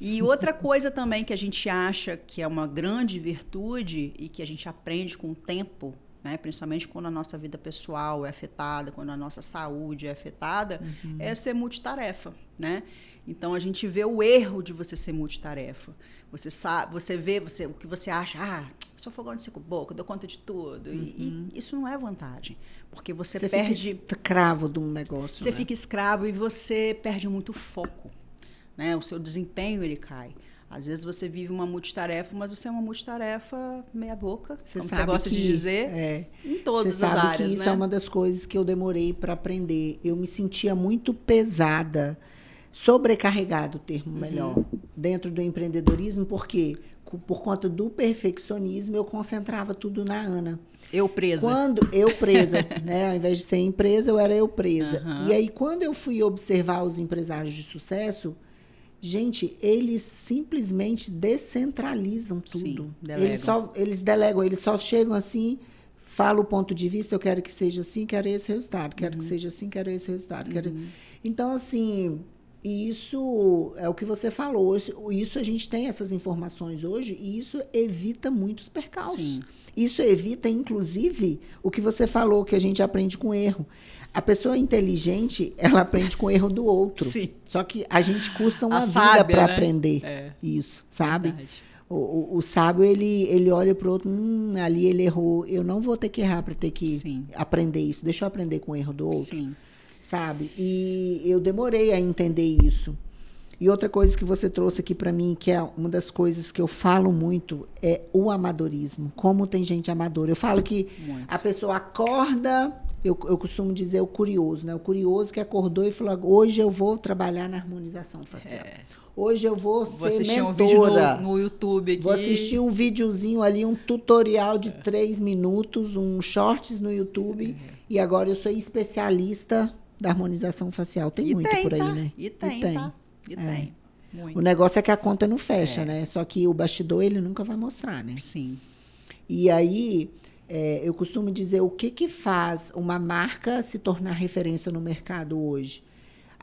E outra coisa também que a gente acha que é uma grande virtude e que a gente aprende com o tempo, né? Principalmente quando a nossa vida pessoal é afetada, quando a nossa saúde é afetada, é ser multitarefa, né? Então, a gente vê o erro de você ser multitarefa. Você vê o que você acha, sou fogão de 5 bocas, dou conta de tudo. E isso não é vantagem, porque você perde... fica escravo de um negócio. Você fica escravo e você perde muito foco, né? O seu desempenho, ele cai. Às vezes você vive uma multitarefa, mas você é uma multitarefa meia boca, como você gosta de dizer, em todas as áreas. Você sabe que isso é uma das coisas que eu demorei para aprender. Eu me sentia muito pesada, sobrecarregado, o termo melhor, dentro do empreendedorismo, porque por conta do perfeccionismo eu concentrava tudo na Ana. Eu presa. Né? Ao invés de ser empresa, eu era eu presa. E aí, quando eu fui observar os empresários de sucesso, gente, eles simplesmente descentralizam tudo. Sim, delegam. Eles delegam, eles só chegam assim, falam o ponto de vista, eu quero que seja assim, quero esse resultado, quero que seja assim, quero esse resultado. Então, assim, isso é o que você falou, isso a gente tem essas informações hoje e isso evita muitos percalços. Sim. Isso evita, inclusive, o que você falou, que a gente aprende com erro. A pessoa inteligente, ela aprende com o erro do outro. Sim. Só que a gente custa uma vida para aprender né? isso, sabe? Verdade. O sábio, ele olha para o outro, ali ele errou, eu não vou ter que errar para ter que Sim. aprender isso, deixa eu aprender com o erro do outro. Sim. Sabe? E eu demorei a entender isso. E outra coisa que você trouxe aqui para mim, que é uma das coisas que eu falo muito, é o amadorismo. Como tem gente amadora. Eu falo que a pessoa acorda, eu costumo dizer o curioso, né? O curioso que acordou e falou, hoje eu vou trabalhar na harmonização facial. Hoje eu vou ser mentora. Um vídeo no YouTube aqui. Vou assistir um videozinho ali, um tutorial de 3 minutos, um shorts no YouTube. E agora eu sou especialista da harmonização facial. Tem muito por aí, né? E tem. Muito. O negócio é que a conta não fecha, né? Só que o bastidor ele nunca vai mostrar, né? Sim. E aí, eu costumo dizer o que faz uma marca se tornar referência no mercado hoje.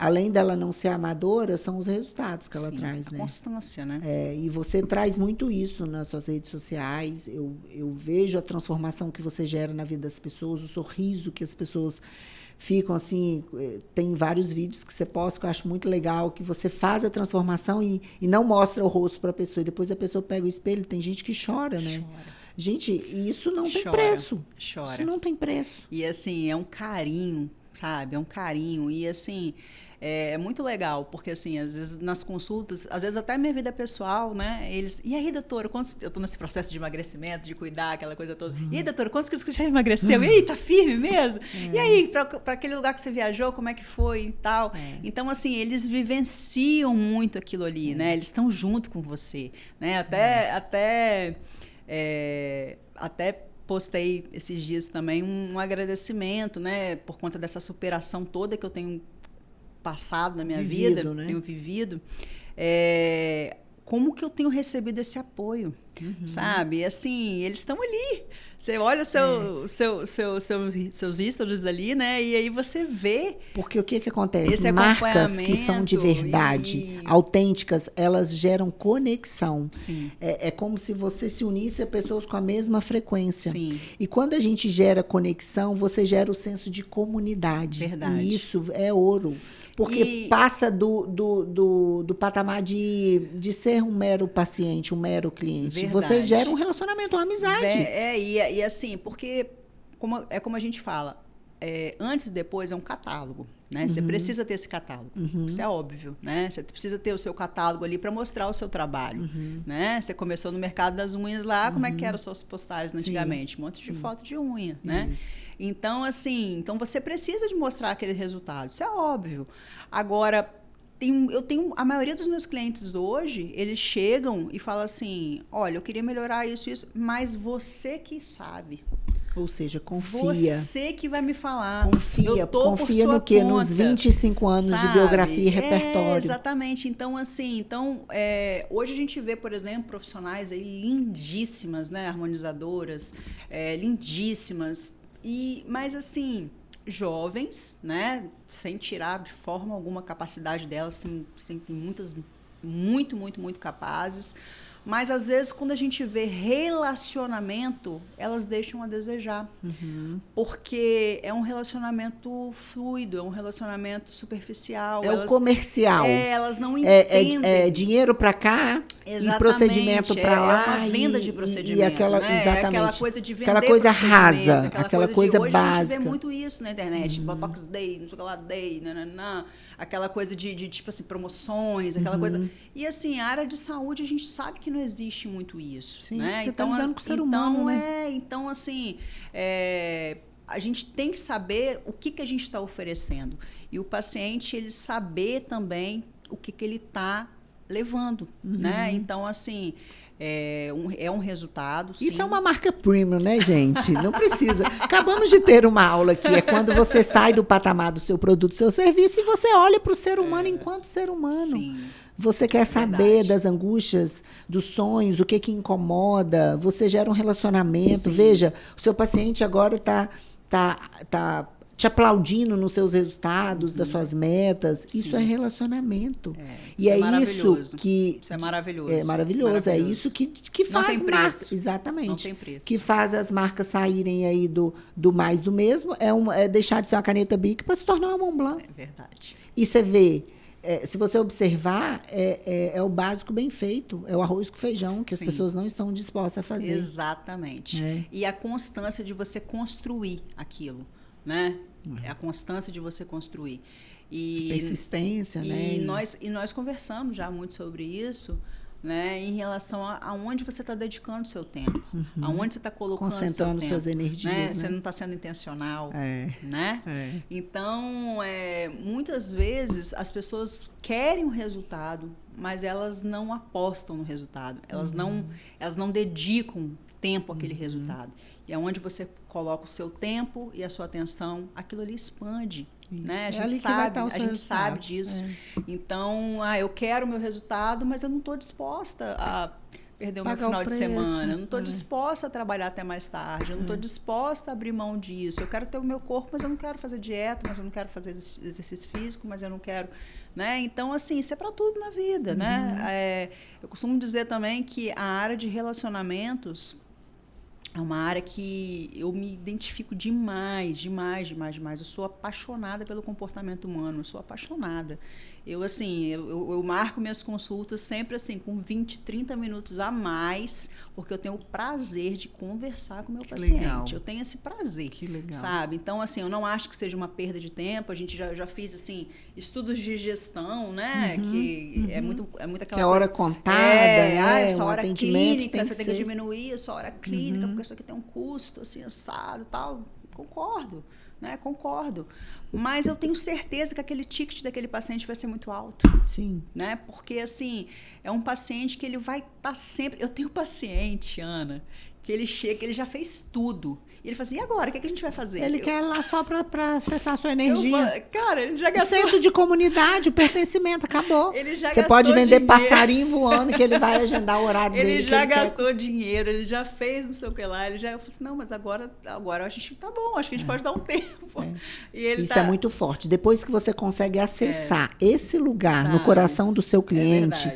Além dela não ser amadora, são os resultados que ela traz, né? Constância, né? E você traz muito isso nas suas redes sociais. Eu vejo a transformação que você gera na vida das pessoas, o sorriso que as pessoas ficam assim. Tem vários vídeos que você posta que eu acho muito legal, que você faz a transformação e não mostra o rosto para a pessoa. E depois a pessoa pega o espelho. Tem gente que chora, né? Gente, isso não tem preço. Chora. Isso não tem preço. E assim, é um carinho, sabe? É um carinho. E assim, é muito legal, porque assim, às vezes nas consultas, às vezes até minha vida pessoal, né? Eles, e aí, doutora, eu tô nesse processo de emagrecimento, de cuidar, aquela coisa toda. E aí, doutora, quantos quilos que você já emagreceu? E aí, tá firme mesmo? E aí, para aquele lugar que você viajou, como é que foi e tal? Então, assim, eles vivenciam muito aquilo ali, né? Eles estão junto com você, né? Até postei esses dias também um agradecimento, né? Por conta dessa superação toda que eu tenho passado na minha vida, né? Tenho vivido, como que eu tenho recebido esse apoio, sabe? Assim, eles estão ali. Você olha seus stories ali, né? E aí você vê. Porque o que acontece? Marcas que são de verdade, autênticas, elas geram conexão. Sim. É como se você se unisse a pessoas com a mesma frequência. Sim. E quando a gente gera conexão, você gera o senso de comunidade. Verdade. E isso é ouro. Porque passa do patamar de ser um mero paciente, um mero cliente. Verdade. Você gera um relacionamento, uma amizade. E assim, porque como a gente fala, antes e depois é um catálogo, né? Você precisa ter esse catálogo, isso é óbvio, né? Você precisa ter o seu catálogo ali para mostrar o seu trabalho, né? Você começou no mercado das unhas lá, como é que eram as suas postagens antigamente? Um monte de foto de unha, né? Então, assim, você precisa de mostrar aquele resultado, isso é óbvio. Agora, eu tenho a maioria dos meus clientes hoje, eles chegam e falam assim, olha, eu queria melhorar isso, mas você que sabe. Ou seja, confia. Você que vai me falar. Confia no quê? Conta, nos 25 anos de biografia e repertório. Exatamente. Então, assim, hoje a gente vê, por exemplo, profissionais aí lindíssimas, né? Harmonizadoras, lindíssimas. Mas, assim, jovens, né? Sem tirar de forma alguma a capacidade delas, tem muitas muito capazes. Mas, às vezes, quando a gente vê relacionamento, elas deixam a desejar. Porque é um relacionamento fluido, é um relacionamento superficial. O comercial. Elas não entendem. É dinheiro para cá e procedimento para lá. É uma venda de procedimento. Exatamente. Aquela coisa de vender aquela coisa rasa, aquela coisa hoje básica. A gente vê muito isso na internet. Botox Day, não sei o que lá, Day, nananã. Aquela coisa de tipo assim, promoções, aquela coisa. E assim, a área de saúde, a gente sabe que não existe muito isso. Sim, né? Você está lidando com o ser humano, né? Então, assim, a gente tem que saber o que a gente está oferecendo. E o paciente, ele saber também o que ele está levando. Né? Então, assim, é um resultado. Isso sim. é uma marca premium, né, gente? Não precisa. Acabamos de ter uma aula aqui. É quando você sai do patamar do seu produto, do seu serviço, e você olha para o ser humano enquanto ser humano. Sim. Você quer saber das angústias, dos sonhos, o que incomoda. Você gera um relacionamento. Sim. Veja, o seu paciente agora está te aplaudindo nos seus resultados, das suas metas. Sim. Isso é relacionamento. Isso é isso que... Isso é maravilhoso. É maravilhoso. É isso que faz marcas. Exatamente. Não tem preço. Que faz as marcas saírem aí do mais do mesmo. É deixar de ser uma caneta Bic para se tornar uma Montblanc. É verdade. E você vê... se você observar, é o básico bem feito. É o arroz com feijão que as pessoas não estão dispostas a fazer. Exatamente. E a constância de você construir aquilo, né? É a constância de você construir. E persistência, né? E nós conversamos já muito sobre isso, né, em relação a onde você está dedicando o seu tempo, aonde você está colocando o seu tempo. Concentrando suas energias. Né? Né? Você não está sendo intencional. Né? Então, muitas vezes, as pessoas querem o resultado, mas elas não apostam no resultado. Elas não dedicam tempo àquele resultado. E é onde você coloca o seu tempo e a sua atenção, aquilo ali expande. Né? A gente sabe disso. Então, eu quero o meu resultado, mas eu não estou disposta a perder o meu final de semana. Eu não estou disposta a trabalhar até mais tarde. Eu não estou disposta a abrir mão disso. Eu quero ter o meu corpo, mas eu não quero fazer dieta, mas eu não quero fazer exercício físico, mas eu não quero... Né? Então, assim, isso é para tudo na vida. Né? Eu costumo dizer também que a área de relacionamentos é uma área que eu me identifico demais. Eu sou apaixonada pelo comportamento humano, eu sou apaixonada. Eu marco minhas consultas sempre assim, com 20, 30 minutos a mais, porque eu tenho o prazer de conversar com o meu paciente. Legal. Eu tenho esse prazer. Que legal. Sabe? Então, assim, eu não acho que seja uma perda de tempo. A gente já fiz, assim, estudos de gestão, né? Que é muito aquela que é hora contada, sua hora clínica, você tem que ser... diminuir a sua hora clínica, porque isso aqui tem um custo, assim, assado e tal. Concordo. Né? Concordo. Mas eu tenho certeza que aquele ticket daquele paciente vai ser muito alto. Sim. Né? Porque, assim, é um paciente que ele vai estar sempre... Eu tenho paciente, Ana, que ele chega, ele já fez tudo. E ele fala assim, e agora? O que a gente vai fazer? Ele quer lá só para acessar a sua energia. Cara, ele já gastou... O senso de comunidade, o pertencimento, acabou. Ele já Você pode vender passarinho voando, que ele vai agendar o horário dele. Ele já gastou dinheiro, ele já fez não sei o que lá. Ele já falou assim, não, mas agora a gente tá bom, acho que a gente pode dar um tempo. E ele isso é muito forte. Depois que você consegue acessar esse lugar no coração do seu cliente...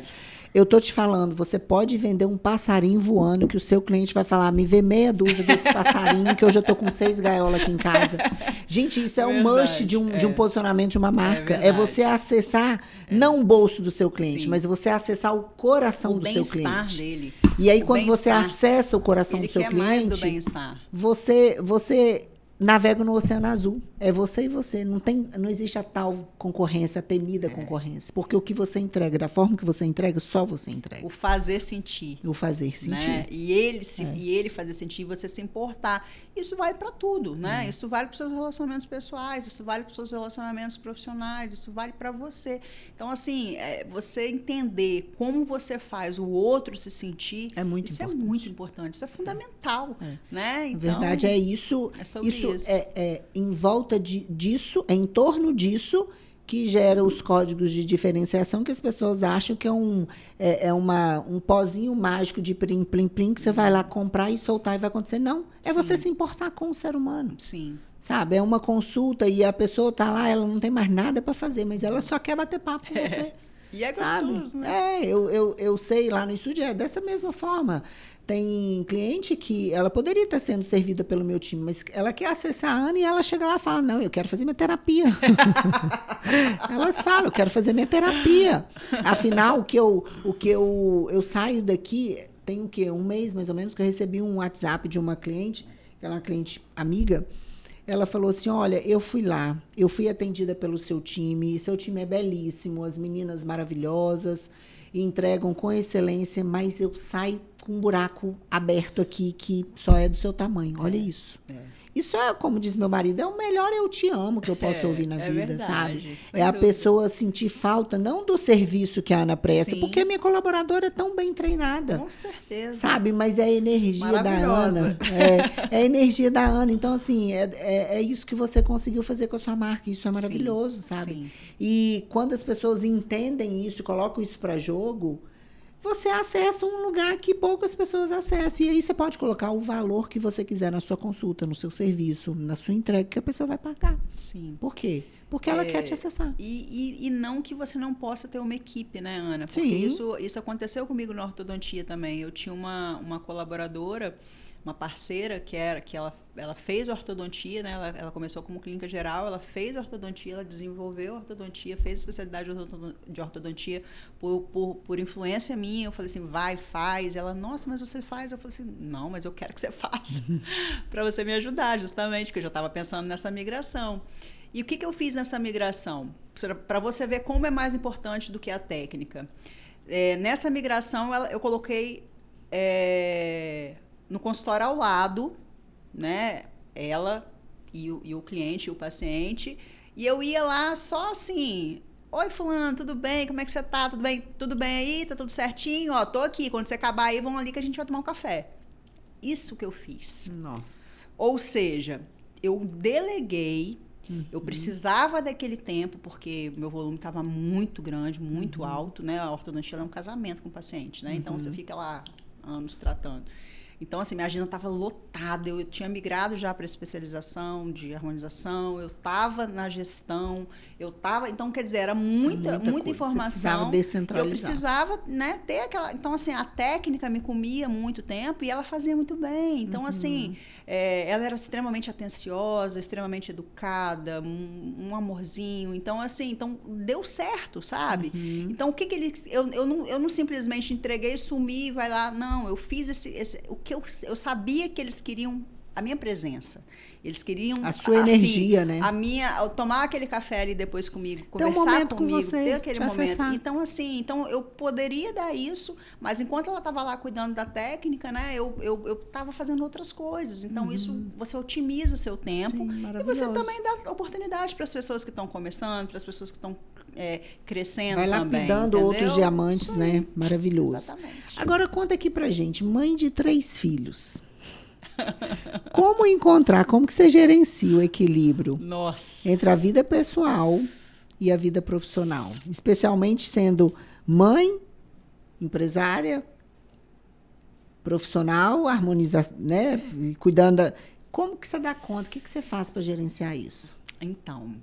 Eu tô te falando, você pode vender um passarinho voando que o seu cliente vai falar, me vê meia dúzia desse passarinho, que hoje eu tô com 6 gaiolas aqui em casa. Gente, isso é um must de um posicionamento de uma marca. É você acessar, não o bolso do seu cliente, mas você acessar o coração do seu cliente. Dele. E aí, quando você acessa o coração do seu cliente, do bem-estar. Você navega no oceano azul. É você e você. Não existe a tal concorrência, a temida concorrência. Porque o que você entrega, da forma que você entrega, só você entrega. O fazer sentir. O fazer sentir. Né? E ele fazer sentir, você se importar. Isso vale para tudo, né? Isso vale para os seus relacionamentos pessoais, isso vale para os seus relacionamentos profissionais, isso vale para você. Então, assim, você entender como você faz o outro se sentir, é muito isso importante. É muito importante, isso é fundamental. Né? Então, a verdade é isso. É sobre isso. Em volta disso, em torno disso, que gera os códigos de diferenciação que as pessoas acham que é um pozinho mágico de plim, plim, plim, que você vai lá comprar e soltar e vai acontecer. Não, você se importar com o ser humano. Sim. Sabe, é uma consulta e a pessoa está lá, ela não tem mais nada para fazer, mas ela só quer bater papo com você. E é gostoso, né? Eu sei lá no estúdio, dessa mesma forma. Tem cliente que ela poderia estar sendo servida pelo meu time, mas ela quer acessar a Ana e ela chega lá e fala, não, eu quero fazer minha terapia. Elas falam, eu quero fazer minha terapia. Afinal, o que eu saio daqui, tem o quê? Um mês, mais ou menos, que eu recebi um WhatsApp de uma cliente, que é uma cliente amiga. Ela falou assim, olha, eu fui lá, eu fui atendida pelo seu time é belíssimo, as meninas maravilhosas, entregam com excelência, mas eu saio com um buraco aberto aqui que só é do seu tamanho. Olha isso. Isso é, como diz meu marido, é o melhor eu te amo que eu posso ouvir na vida, verdade, sabe? É a pessoa sentir falta, não do serviço que a Ana presta, porque a minha colaboradora é tão bem treinada. Com certeza. Sabe? Mas é a energia da Ana. É a energia da Ana. Então, assim, é isso que você conseguiu fazer com a sua marca. Isso é maravilhoso, sabe? Sim. E quando as pessoas entendem isso, colocam isso para jogo, você acessa um lugar que poucas pessoas acessam. E aí você pode colocar o valor que você quiser na sua consulta, no seu serviço, na sua entrega, que a pessoa vai pagar. Sim. Por quê? Porque ela quer te acessar. E não que você não possa ter uma equipe, né, Ana? Porque isso aconteceu comigo na ortodontia também. Eu tinha uma colaboradora uma parceira que ela fez ortodontia, né? Ela começou como clínica geral, ela fez ortodontia, ela desenvolveu ortodontia, fez especialidade de ortodontia por influência minha. Eu falei assim, vai, faz. Ela, nossa, mas você faz? Eu falei assim, não, mas eu quero que você faça para você me ajudar, justamente, porque eu já estava pensando nessa migração. E o que eu fiz nessa migração? Para você ver como é mais importante do que a técnica. Nessa migração, eu coloquei no consultório ao lado, né, ela e o cliente, e o paciente, e eu ia lá só assim, oi fulano, tudo bem? Como é que você tá? Tudo bem? Tudo bem aí? Tá tudo certinho? Ó, tô aqui, quando você acabar aí, vamos ali que a gente vai tomar um café. Isso que eu fiz. Nossa. Ou seja, eu deleguei. Eu precisava daquele tempo, porque meu volume estava muito grande, muito alto, né? A ortodontia é um casamento com o paciente, né? Então, você fica lá anos tratando. Então, assim, minha agenda estava lotada. Eu tinha migrado já para especialização de harmonização. Eu estava na gestão. Então, quer dizer, era muita informação. Você precisava descentralizar. Eu precisava, né, ter aquela... Então, assim, a técnica me comia muito tempo e ela fazia muito bem. Então, assim, ela era extremamente atenciosa, extremamente educada, um amorzinho. Então, assim, deu certo, sabe? Então, o que ele... Eu não simplesmente entreguei, sumi, vai lá. Não, eu fiz o que eu sabia que eles queriam a minha presença. Eles queriam... A sua energia, né? Tomar aquele café ali depois comigo, ter conversar com comigo, você, ter aquele momento. Acessar. Então, assim, eu poderia dar isso, mas enquanto ela estava lá cuidando da técnica, né, eu estava fazendo outras coisas. Então, isso, você otimiza o seu tempo. Sim, e você também dá oportunidade para as pessoas que estão começando, para as pessoas que estão crescendo também. Vai lapidando outros diamantes, né? Maravilhoso. Exatamente. Agora, conta aqui pra gente, mãe de 3 filhos. Como que você gerencia o equilíbrio entre a vida pessoal e a vida profissional? Especialmente sendo mãe, empresária, profissional, né? Cuidando Como que você dá conta? O que você faz para gerenciar isso? Então,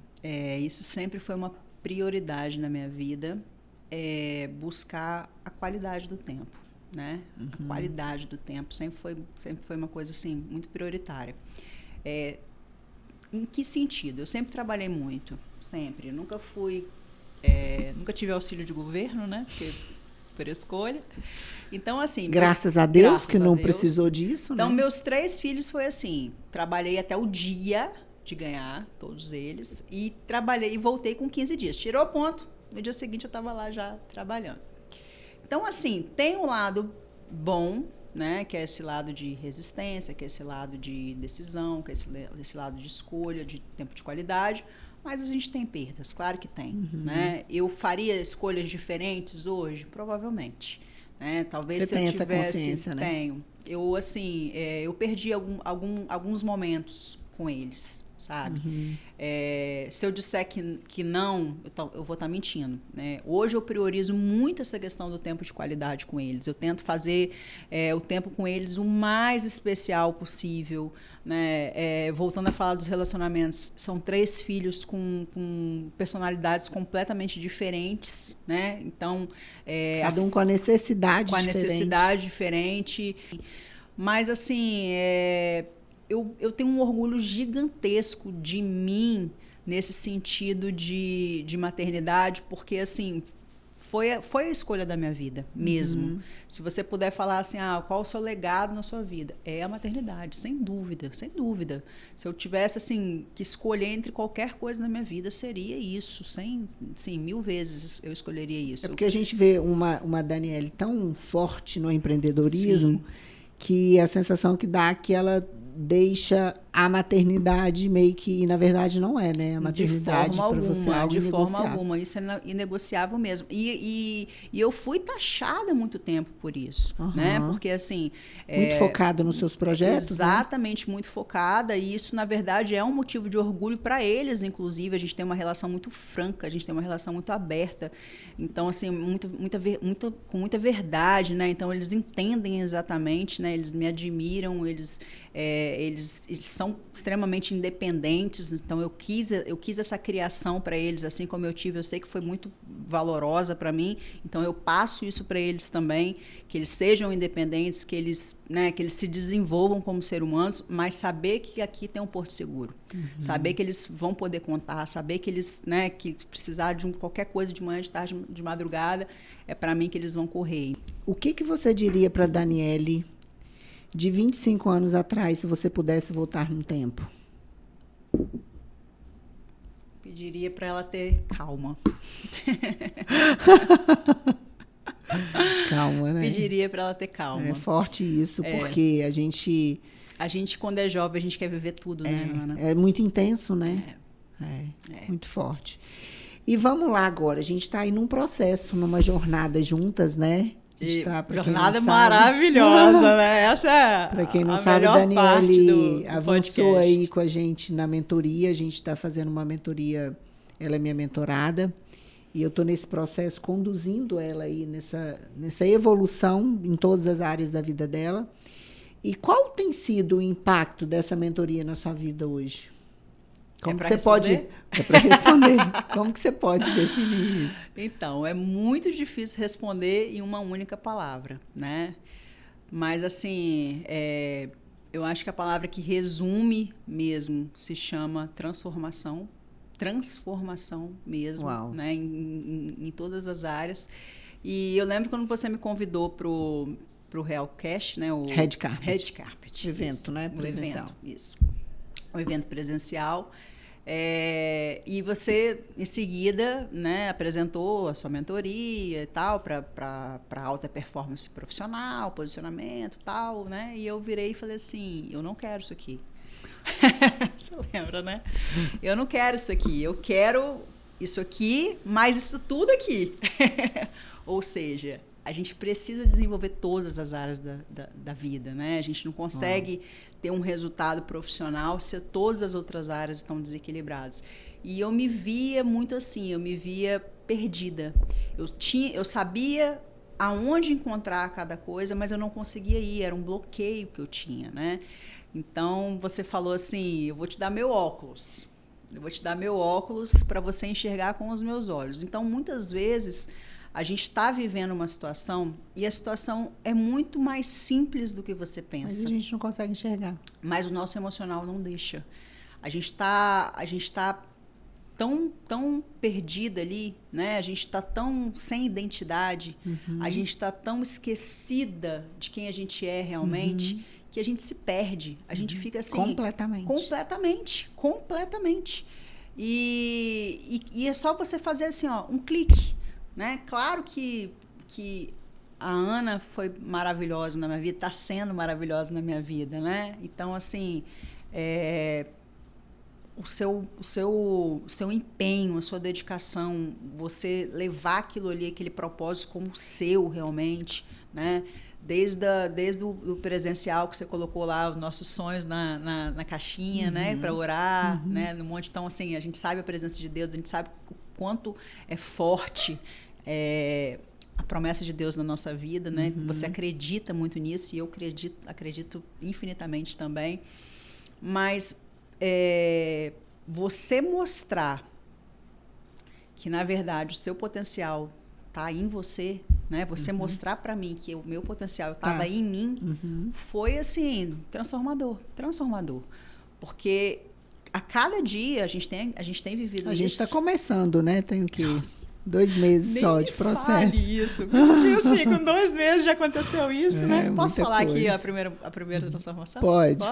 isso sempre foi uma prioridade na minha vida, buscar a qualidade do tempo. Né? A qualidade do tempo sempre foi uma coisa assim muito prioritária. Em que sentido? Eu sempre trabalhei muito, sempre. Nunca tive auxílio de governo, né? Porque por escolha. Então, assim... Graças a Deus que não precisou disso, então, né? meus 3 filhos foi assim, trabalhei até o dia de ganhar, todos eles, e trabalhei e voltei com 15 dias. Tirou ponto, no dia seguinte eu estava lá já trabalhando. Então, assim, tem um lado bom, né, que é esse lado de resistência, que é esse lado de decisão, que é esse lado de escolha, de tempo de qualidade, mas a gente tem perdas, claro que tem. Né? Eu faria escolhas diferentes hoje? Provavelmente. Né? Talvez se eu tivesse... Você tem essa consciência, né? Tenho. Eu, assim, eu perdi alguns momentos com eles, sabe? Se eu disser que não, eu vou estar mentindo. Né? Hoje eu priorizo muito essa questão do tempo de qualidade com eles. Eu tento fazer o tempo com eles o mais especial possível. Né? Voltando a falar dos relacionamentos, são 3 filhos com personalidades completamente diferentes. Né? Então, cada um com a necessidade diferente. Com a necessidade diferente. Mas, assim... Eu tenho um orgulho gigantesco de mim nesse sentido de maternidade, porque, assim, foi a escolha da minha vida mesmo. Se você puder falar assim, qual o seu legado na sua vida? É a maternidade, sem dúvida, sem dúvida. Se eu tivesse, assim, que escolher entre qualquer coisa na minha vida, seria isso. Sim, 1000 vezes eu escolheria isso. É porque a gente vê uma Daniele tão forte no empreendedorismo, sim, que a sensação que dá é que ela deixa a maternidade meio que, na verdade, não é, né? A maternidade para você é algo de forma alguma, isso é inegociável mesmo. E eu fui taxada muito tempo por isso, né? Porque, assim... Muito focada nos seus projetos, exatamente, né? Muito focada, e isso, na verdade, é um motivo de orgulho para eles, inclusive. A gente tem uma relação muito franca, a gente tem uma relação muito aberta. Então, assim, com muita verdade, né? Então, eles entendem exatamente, né? Eles me admiram, eles são extremamente independentes, então eu quis essa criação para eles, assim como eu tive, eu sei que foi muito valorosa para mim, então eu passo isso para eles também, que eles sejam independentes, que eles se desenvolvam como seres humanos, mas saber que aqui tem um porto seguro, saber que eles vão poder contar, saber que eles, que precisar de qualquer coisa de manhã, de tarde, de madrugada, é para mim que eles vão correr. O que você diria para Daniele de 25 anos atrás, se você pudesse voltar no tempo? Pediria para ela ter calma. Calma, né? Pediria para ela ter calma. É forte isso, porque a gente, quando é jovem, a gente quer viver tudo, né, Ana? É muito intenso, né? Muito forte. E vamos lá agora. A gente está aí num processo, numa jornada juntas, né? Jornada maravilhosa, né? Essa é para quem não sabe, Daniele avançou aí com a gente na mentoria. A gente está fazendo uma mentoria, ela é minha mentorada, e eu estou nesse processo conduzindo ela aí nessa evolução em todas as áreas da vida dela. E qual tem sido o impacto dessa mentoria na sua vida hoje? Como que você pode... É para responder. Como que você pode definir isso? Então, é muito difícil responder em uma única palavra, né? Mas, assim, eu acho que a palavra que resume mesmo se chama transformação. Transformação mesmo, né? Em todas as áreas. E eu lembro quando você me convidou para o Realcast, né? O Red Carpet. Red Carpet. Evento, isso, né? Presencial. Isso. O evento presencial. E você, em seguida, né, apresentou a sua mentoria e tal, para alta performance profissional, posicionamento e tal, né? E eu virei e falei assim, eu não quero isso aqui. Você lembra, né? Eu não quero isso aqui, eu quero isso aqui, mais isso tudo aqui. Ou seja, a gente precisa desenvolver todas as áreas da vida, né? A gente não consegue ter um resultado profissional se todas as outras áreas estão desequilibradas. E eu me via muito assim, eu me via perdida. Eu sabia aonde encontrar cada coisa, mas eu não conseguia ir, era um bloqueio que eu tinha, né? Então, você falou assim, eu vou te dar meu óculos. Eu vou te dar meu óculos para você enxergar com os meus olhos. Então, muitas vezes, a gente está vivendo uma situação e a situação é muito mais simples do que você pensa. Mas a gente não consegue enxergar. Mas o nosso emocional não deixa. A gente tá tão perdida ali, né? A gente está tão sem identidade, a gente está tão esquecida de quem a gente é realmente, que a gente se perde. A gente fica assim... Completamente. E é só você fazer assim, um clique. Né? Claro que a Ana foi maravilhosa na minha vida, está sendo maravilhosa na minha vida, né? Então, assim, o seu empenho, a sua dedicação, você levar aquilo ali, aquele propósito como seu realmente, né? Desde o presencial que você colocou lá, os nossos sonhos na caixinha, né? Para orar, né? No monte. Então, assim, a gente sabe a presença de Deus, a gente sabe o quanto é forte a promessa de Deus na nossa vida, né? Você acredita muito nisso e eu acredito infinitamente também. Mas você mostrar que, na verdade, o seu potencial está em você, né? Você mostrar para mim que o meu potencial estava em mim, foi, assim, transformador. Porque a cada dia a gente tem vivido isso. A gente está começando, né? Tem o quê? 2 meses Nem só de processo. Fale isso. E assim, com 2 meses já aconteceu isso, né? Posso falar coisa. aqui a primeira transformação? Pode.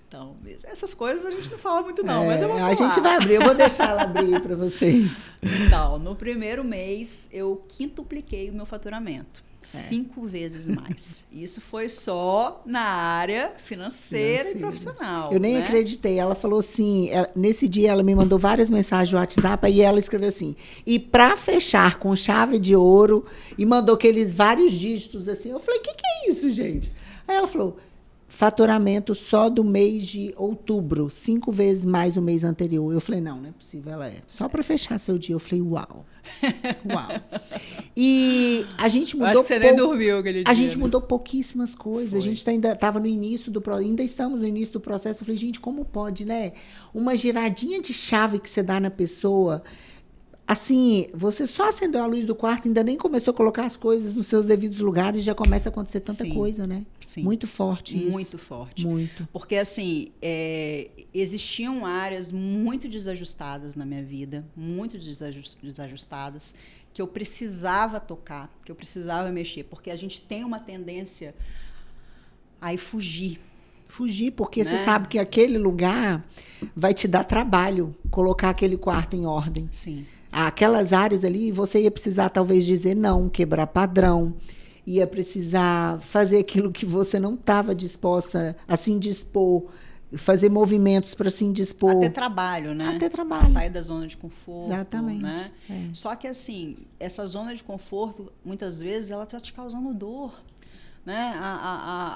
Então, essas coisas a gente não fala muito não, mas eu vou falar. A gente vai abrir, eu vou deixar ela abrir para vocês. Então, no primeiro mês, eu quintupliquei o meu faturamento. 5 vezes mais. Isso foi só na área financeira e profissional. Eu nem acreditei. Ela falou assim, nesse dia ela me mandou várias mensagens no WhatsApp e ela escreveu assim, e para fechar com chave de ouro, e mandou aqueles vários dígitos assim. Eu falei, o que é isso, gente? Aí ela falou, faturamento só do mês de outubro, 5 vezes mais o mês anterior. Eu falei, não é possível, ela é. Só para fechar seu dia, eu falei, uau. E a gente mudou. Acho que você nem dormiu aquele dia. A gente mudou pouquíssimas coisas. Foi. A gente ainda estava no início do processo, ainda estamos no início do processo. Eu falei, gente, como pode, né? Uma giradinha de chave que você dá na pessoa. Assim, você só acendeu a luz do quarto, ainda nem começou a colocar as coisas nos seus devidos lugares, já começa a acontecer tanta coisa, né? Sim. Muito forte isso. Muito forte. Muito. Porque, assim, existiam áreas muito desajustadas na minha vida, muito desajustadas, que eu precisava tocar, que eu precisava mexer, porque a gente tem uma tendência a ir fugir. Fugir, porque você sabe que aquele lugar vai te dar trabalho, colocar aquele quarto em ordem. Sim. Aquelas áreas ali, você ia precisar talvez dizer não, quebrar padrão, ia precisar fazer aquilo que você não estava disposta a se indispor, fazer movimentos para se indispor. Até trabalho, né? Até trabalho. Sair da zona de conforto. Exatamente. Né? Só que, assim, essa zona de conforto, muitas vezes, ela está te causando dor. Né?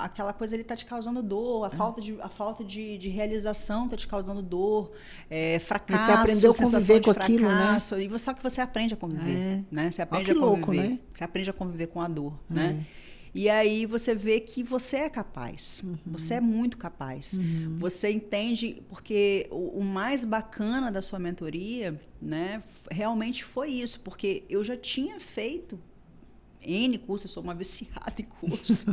Aquela coisa ali está te causando dor, a falta de realização está te causando dor, fracasso, você aprendeu a conviver com aquilo, né? Só que você aprende a conviver, né? Você aprende a conviver, louco, né? Você aprende a conviver com a dor, né? E aí você vê que você é capaz, você é muito capaz. Você entende, porque o mais bacana da sua mentoria, né, realmente foi isso, porque eu já tinha feito N cursos, eu sou uma viciada em curso.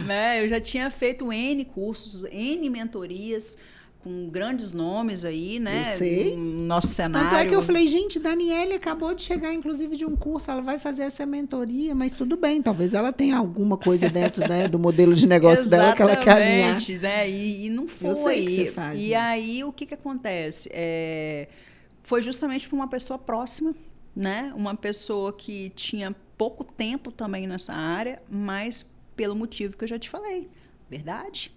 Né? Eu já tinha feito N cursos, N mentorias, com grandes nomes aí, né? Eu sei. No nosso cenário. Tanto é que eu falei, gente, Daniele acabou de chegar, inclusive, de um curso, ela vai fazer essa mentoria, mas tudo bem, talvez ela tenha alguma coisa dentro, né, do modelo de negócio dela que ela quer alinhar. Né? E não foi. Eu sei que você faz. E aí, o que acontece? Foi justamente para uma pessoa próxima, né? Uma pessoa que tinha pouco tempo também nessa área, mas pelo motivo que eu já te falei. Verdade,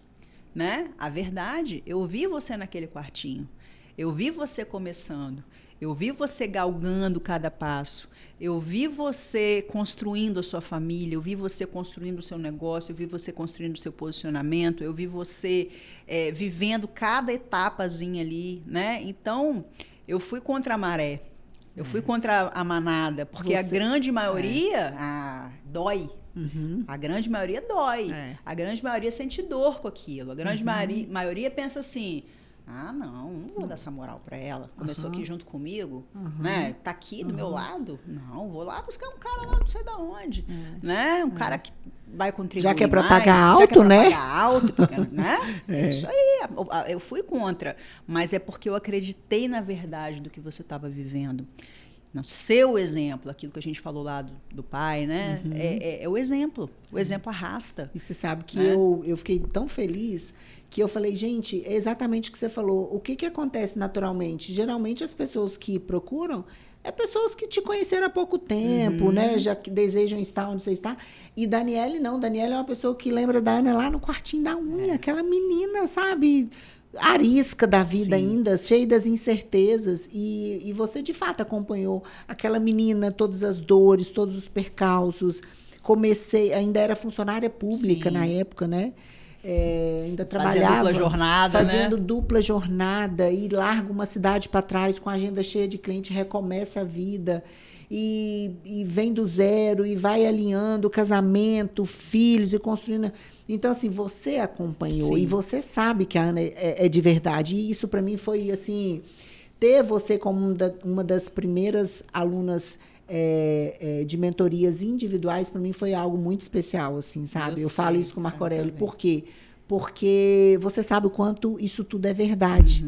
né? A verdade, eu vi você naquele quartinho, eu vi você começando, eu vi você galgando cada passo, eu vi você construindo a sua família, eu vi você construindo o seu negócio, eu vi você construindo o seu posicionamento, eu vi você vivendo cada etapazinha ali, né? Então, eu fui contra a maré. Eu fui contra a manada, porque a grande maioria dói. A grande maioria dói. A grande maioria sente dor com aquilo. A grande maioria pensa assim, não vou dar essa moral para ela. Começou aqui junto comigo, né? Tá aqui do meu lado. Não, vou lá buscar um cara lá não sei da onde. Né? Um cara que vai contribuir já que é para mais, pagar alto, já que é pra né? pagar alto, porque, né? Isso aí, eu fui contra, mas é porque eu acreditei na verdade do que você estava vivendo. No seu exemplo, aquilo que a gente falou lá do pai, né? É o exemplo. O exemplo arrasta. E você sabe que eu fiquei tão feliz que eu falei, gente, é exatamente o que você falou. O que acontece naturalmente? Geralmente as pessoas que procuram pessoas que te conheceram há pouco tempo, né? Já que desejam estar onde você está. E Daniele não. Daniele é uma pessoa que lembra da Ana lá no quartinho da unha. Aquela menina, sabe? Arisca da vida ainda, cheia das incertezas. E você, de fato, acompanhou aquela menina, todas as dores, todos os percalços. Ainda era funcionária pública na época, né? Ainda trabalhava fazendo dupla jornada e larga uma cidade para trás com a agenda cheia de cliente, recomeça a vida e vem do zero e vai alinhando casamento, filhos e construindo. Então, assim, você acompanhou e você sabe que a Ana é de verdade. E isso, para mim, foi, assim, ter você como uma das primeiras alunas de mentorias individuais, para mim foi algo muito especial, assim, sabe? Eu falo isso com o Marco Aurélio. Por quê? Porque você sabe o quanto isso tudo é verdade,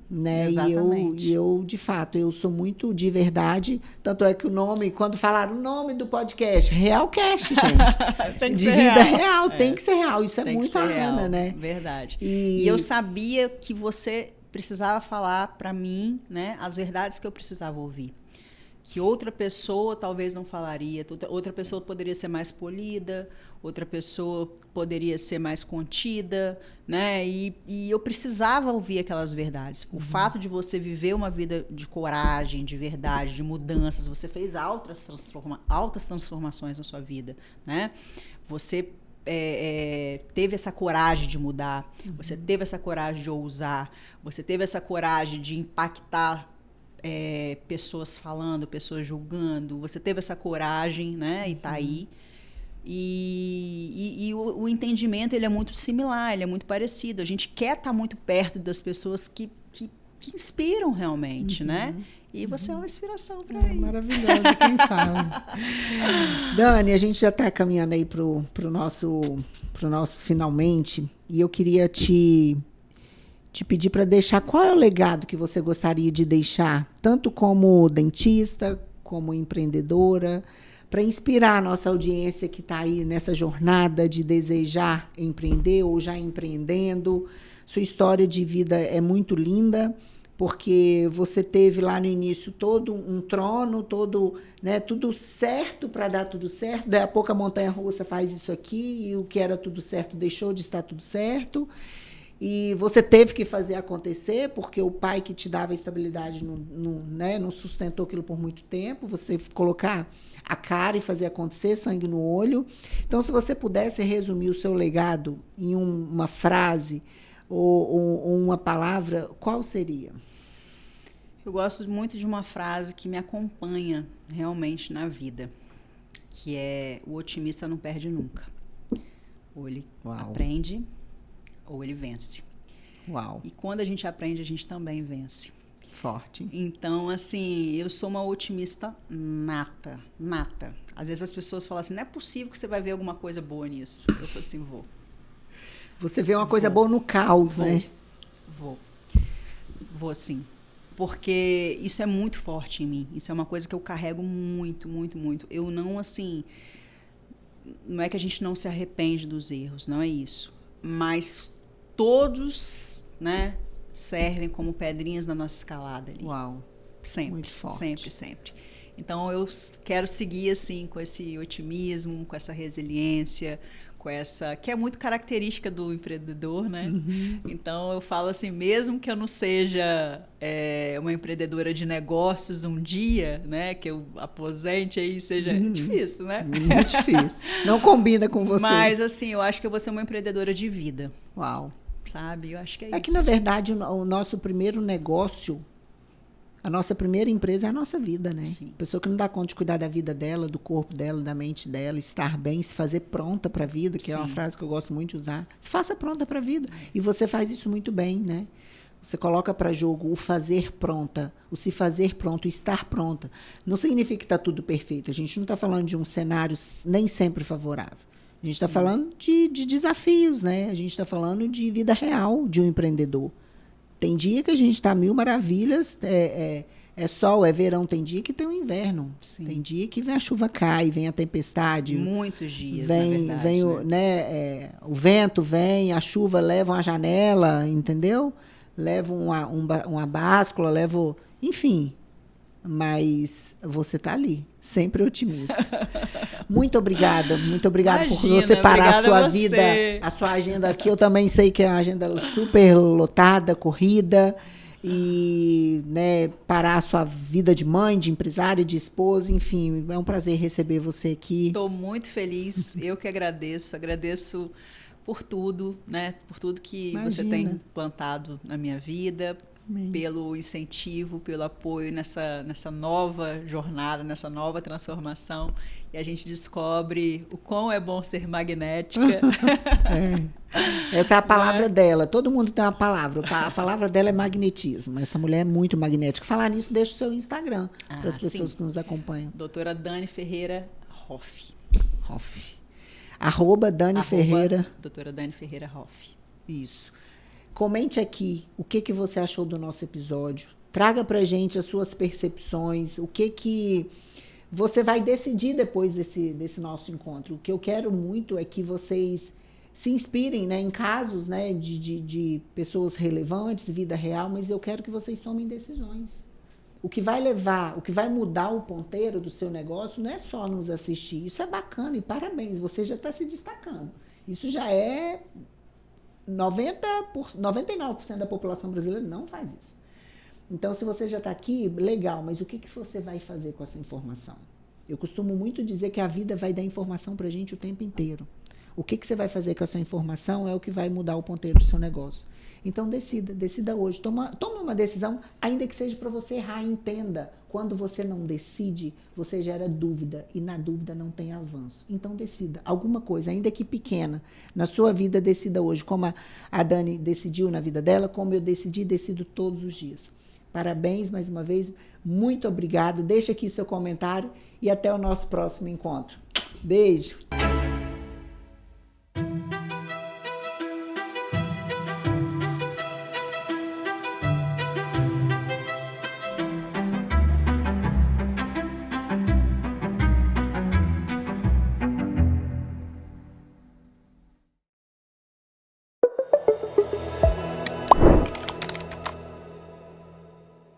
né? E eu, de fato, eu sou muito de verdade. Tanto é que o nome, quando falaram o nome do podcast, Realcast, gente. Tem que de ser vida real, tem que ser real. Isso é muito a Ana, né? Verdade. E eu sabia que você precisava falar para mim, né, as verdades que eu precisava ouvir. Que outra pessoa talvez não falaria, outra pessoa poderia ser mais polida, outra pessoa poderia ser mais contida, né? E eu precisava ouvir aquelas verdades. O fato de você viver uma vida de coragem, de verdade, de mudanças, você fez altas transformações na sua vida, né? Você teve essa coragem de mudar, você teve essa coragem de ousar, você teve essa coragem de impactar pessoas falando, pessoas julgando, você teve essa coragem, né? E tá aí. E o entendimento, ele é muito similar, ele é muito parecido. A gente quer estar muito perto das pessoas que inspiram realmente, né? E você é uma inspiração para ele. Maravilhosa, quem fala. Dani, a gente já está caminhando aí pro nosso finalmente, e eu queria te pedir para deixar qual é o legado que você gostaria de deixar, tanto como dentista, como empreendedora, para inspirar a nossa audiência que está aí nessa jornada de desejar empreender ou já empreendendo. Sua história de vida é muito linda, porque você teve lá no início todo um trono, né, tudo certo para dar tudo certo. Daí a pouco a montanha-russa faz isso aqui, e o que era tudo certo deixou de estar tudo certo. E você teve que fazer acontecer, porque o pai que te dava estabilidade não sustentou aquilo por muito tempo. Você colocar a cara e fazer acontecer, sangue no olho. Então, se você pudesse resumir o seu legado em uma frase ou uma palavra, qual seria? Eu gosto muito de uma frase que me acompanha realmente na vida, que é: o otimista não perde nunca. Ou ele aprende, ou ele vence. Uau. E quando a gente aprende, a gente também vence. Forte. Então, assim, eu sou uma otimista nata. Às vezes as pessoas falam assim: não é possível que você vai ver alguma coisa boa nisso. Eu falo assim: vou. Você vê uma coisa boa no caos, né? Vou sim. Porque isso é muito forte em mim. Isso é uma coisa que eu carrego muito, muito, muito. Eu não, assim... Não é que a gente não se arrepende dos erros, não é isso. Mas todos, né, servem como pedrinhas na nossa escalada ali. Uau. Sempre. Muito forte. Sempre, sempre. Então, eu quero seguir, assim, com esse otimismo, com essa resiliência, com essa... que é muito característica do empreendedor, né? Então, eu falo assim, mesmo que eu não seja uma empreendedora de negócios um dia, né? Que eu aposente aí, seja difícil, né? Muito difícil. Não combina com você. Mas, assim, eu acho que eu vou ser uma empreendedora de vida. Uau. Sabe? Eu acho que é isso. É que, na verdade, o nosso primeiro negócio... A nossa primeira empresa é a nossa vida, né? Sim. A pessoa que não dá conta de cuidar da vida dela, do corpo dela, da mente dela, estar bem, se fazer pronta para a vida, que é uma frase que eu gosto muito de usar. Se faça pronta para a vida. E você faz isso muito bem, né? Você coloca para jogo o fazer pronta, o se fazer pronto, o estar pronta. Não significa que está tudo perfeito. A gente não está falando de um cenário nem sempre favorável. A gente está falando de desafios, né? A gente está falando de vida real de um empreendedor. Tem dia que a gente está mil maravilhas, é sol, é verão. Tem dia que tem o inverno. Sim. Tem dia que vem a chuva cai, vem a tempestade. Muitos dias, vem, na verdade. Vem o vento vem, a chuva leva uma janela, entendeu? Leva uma báscula, leva... Enfim, mas você está ali, sempre otimista. Muito obrigada por você parar a sua vida, a sua agenda aqui. Eu também sei que é uma agenda super lotada, corrida, e, né, parar a sua vida de mãe, de empresária, de esposa, enfim, é um prazer receber você aqui. Estou muito feliz, eu que agradeço por tudo, né, por tudo que você tem plantado na minha vida. Amém. Pelo incentivo, pelo apoio nessa nova jornada, nessa nova transformação. E a gente descobre o quão é bom ser magnética. Essa é a palavra dela. Todo mundo tem uma palavra. A palavra dela é magnetismo. Essa mulher é muito magnética. Falar nisso, deixa o seu Instagram para as pessoas que nos acompanham. Doutora Dani Ferreira Hoff. @ Ferreira. Doutora Dani Ferreira Hoff. Isso. Comente aqui o que você achou do nosso episódio. Traga pra gente as suas percepções, o que você vai decidir depois desse nosso encontro. O que eu quero muito é que vocês se inspirem, né, em casos, né, de pessoas relevantes, vida real, mas eu quero que vocês tomem decisões. O que vai mudar o ponteiro do seu negócio não é só nos assistir. Isso é bacana e parabéns, você já está se destacando. Isso já é... 99% da população brasileira não faz isso. Então, se você já está aqui, legal, mas o que você vai fazer com essa informação? Eu costumo muito dizer que a vida vai dar informação para a gente o tempo inteiro. O que você vai fazer com a sua informação é o que vai mudar o ponteiro do seu negócio. Então, decida hoje. Tome uma decisão, ainda que seja para você errar. Entenda, quando você não decide, você gera dúvida, e na dúvida não tem avanço. Então, decida. Alguma coisa, ainda que pequena, na sua vida, decida hoje. Como a Dani decidiu na vida dela, como eu decido todos os dias. Parabéns, mais uma vez. Muito obrigada. Deixa aqui seu comentário e até o nosso próximo encontro. Beijo!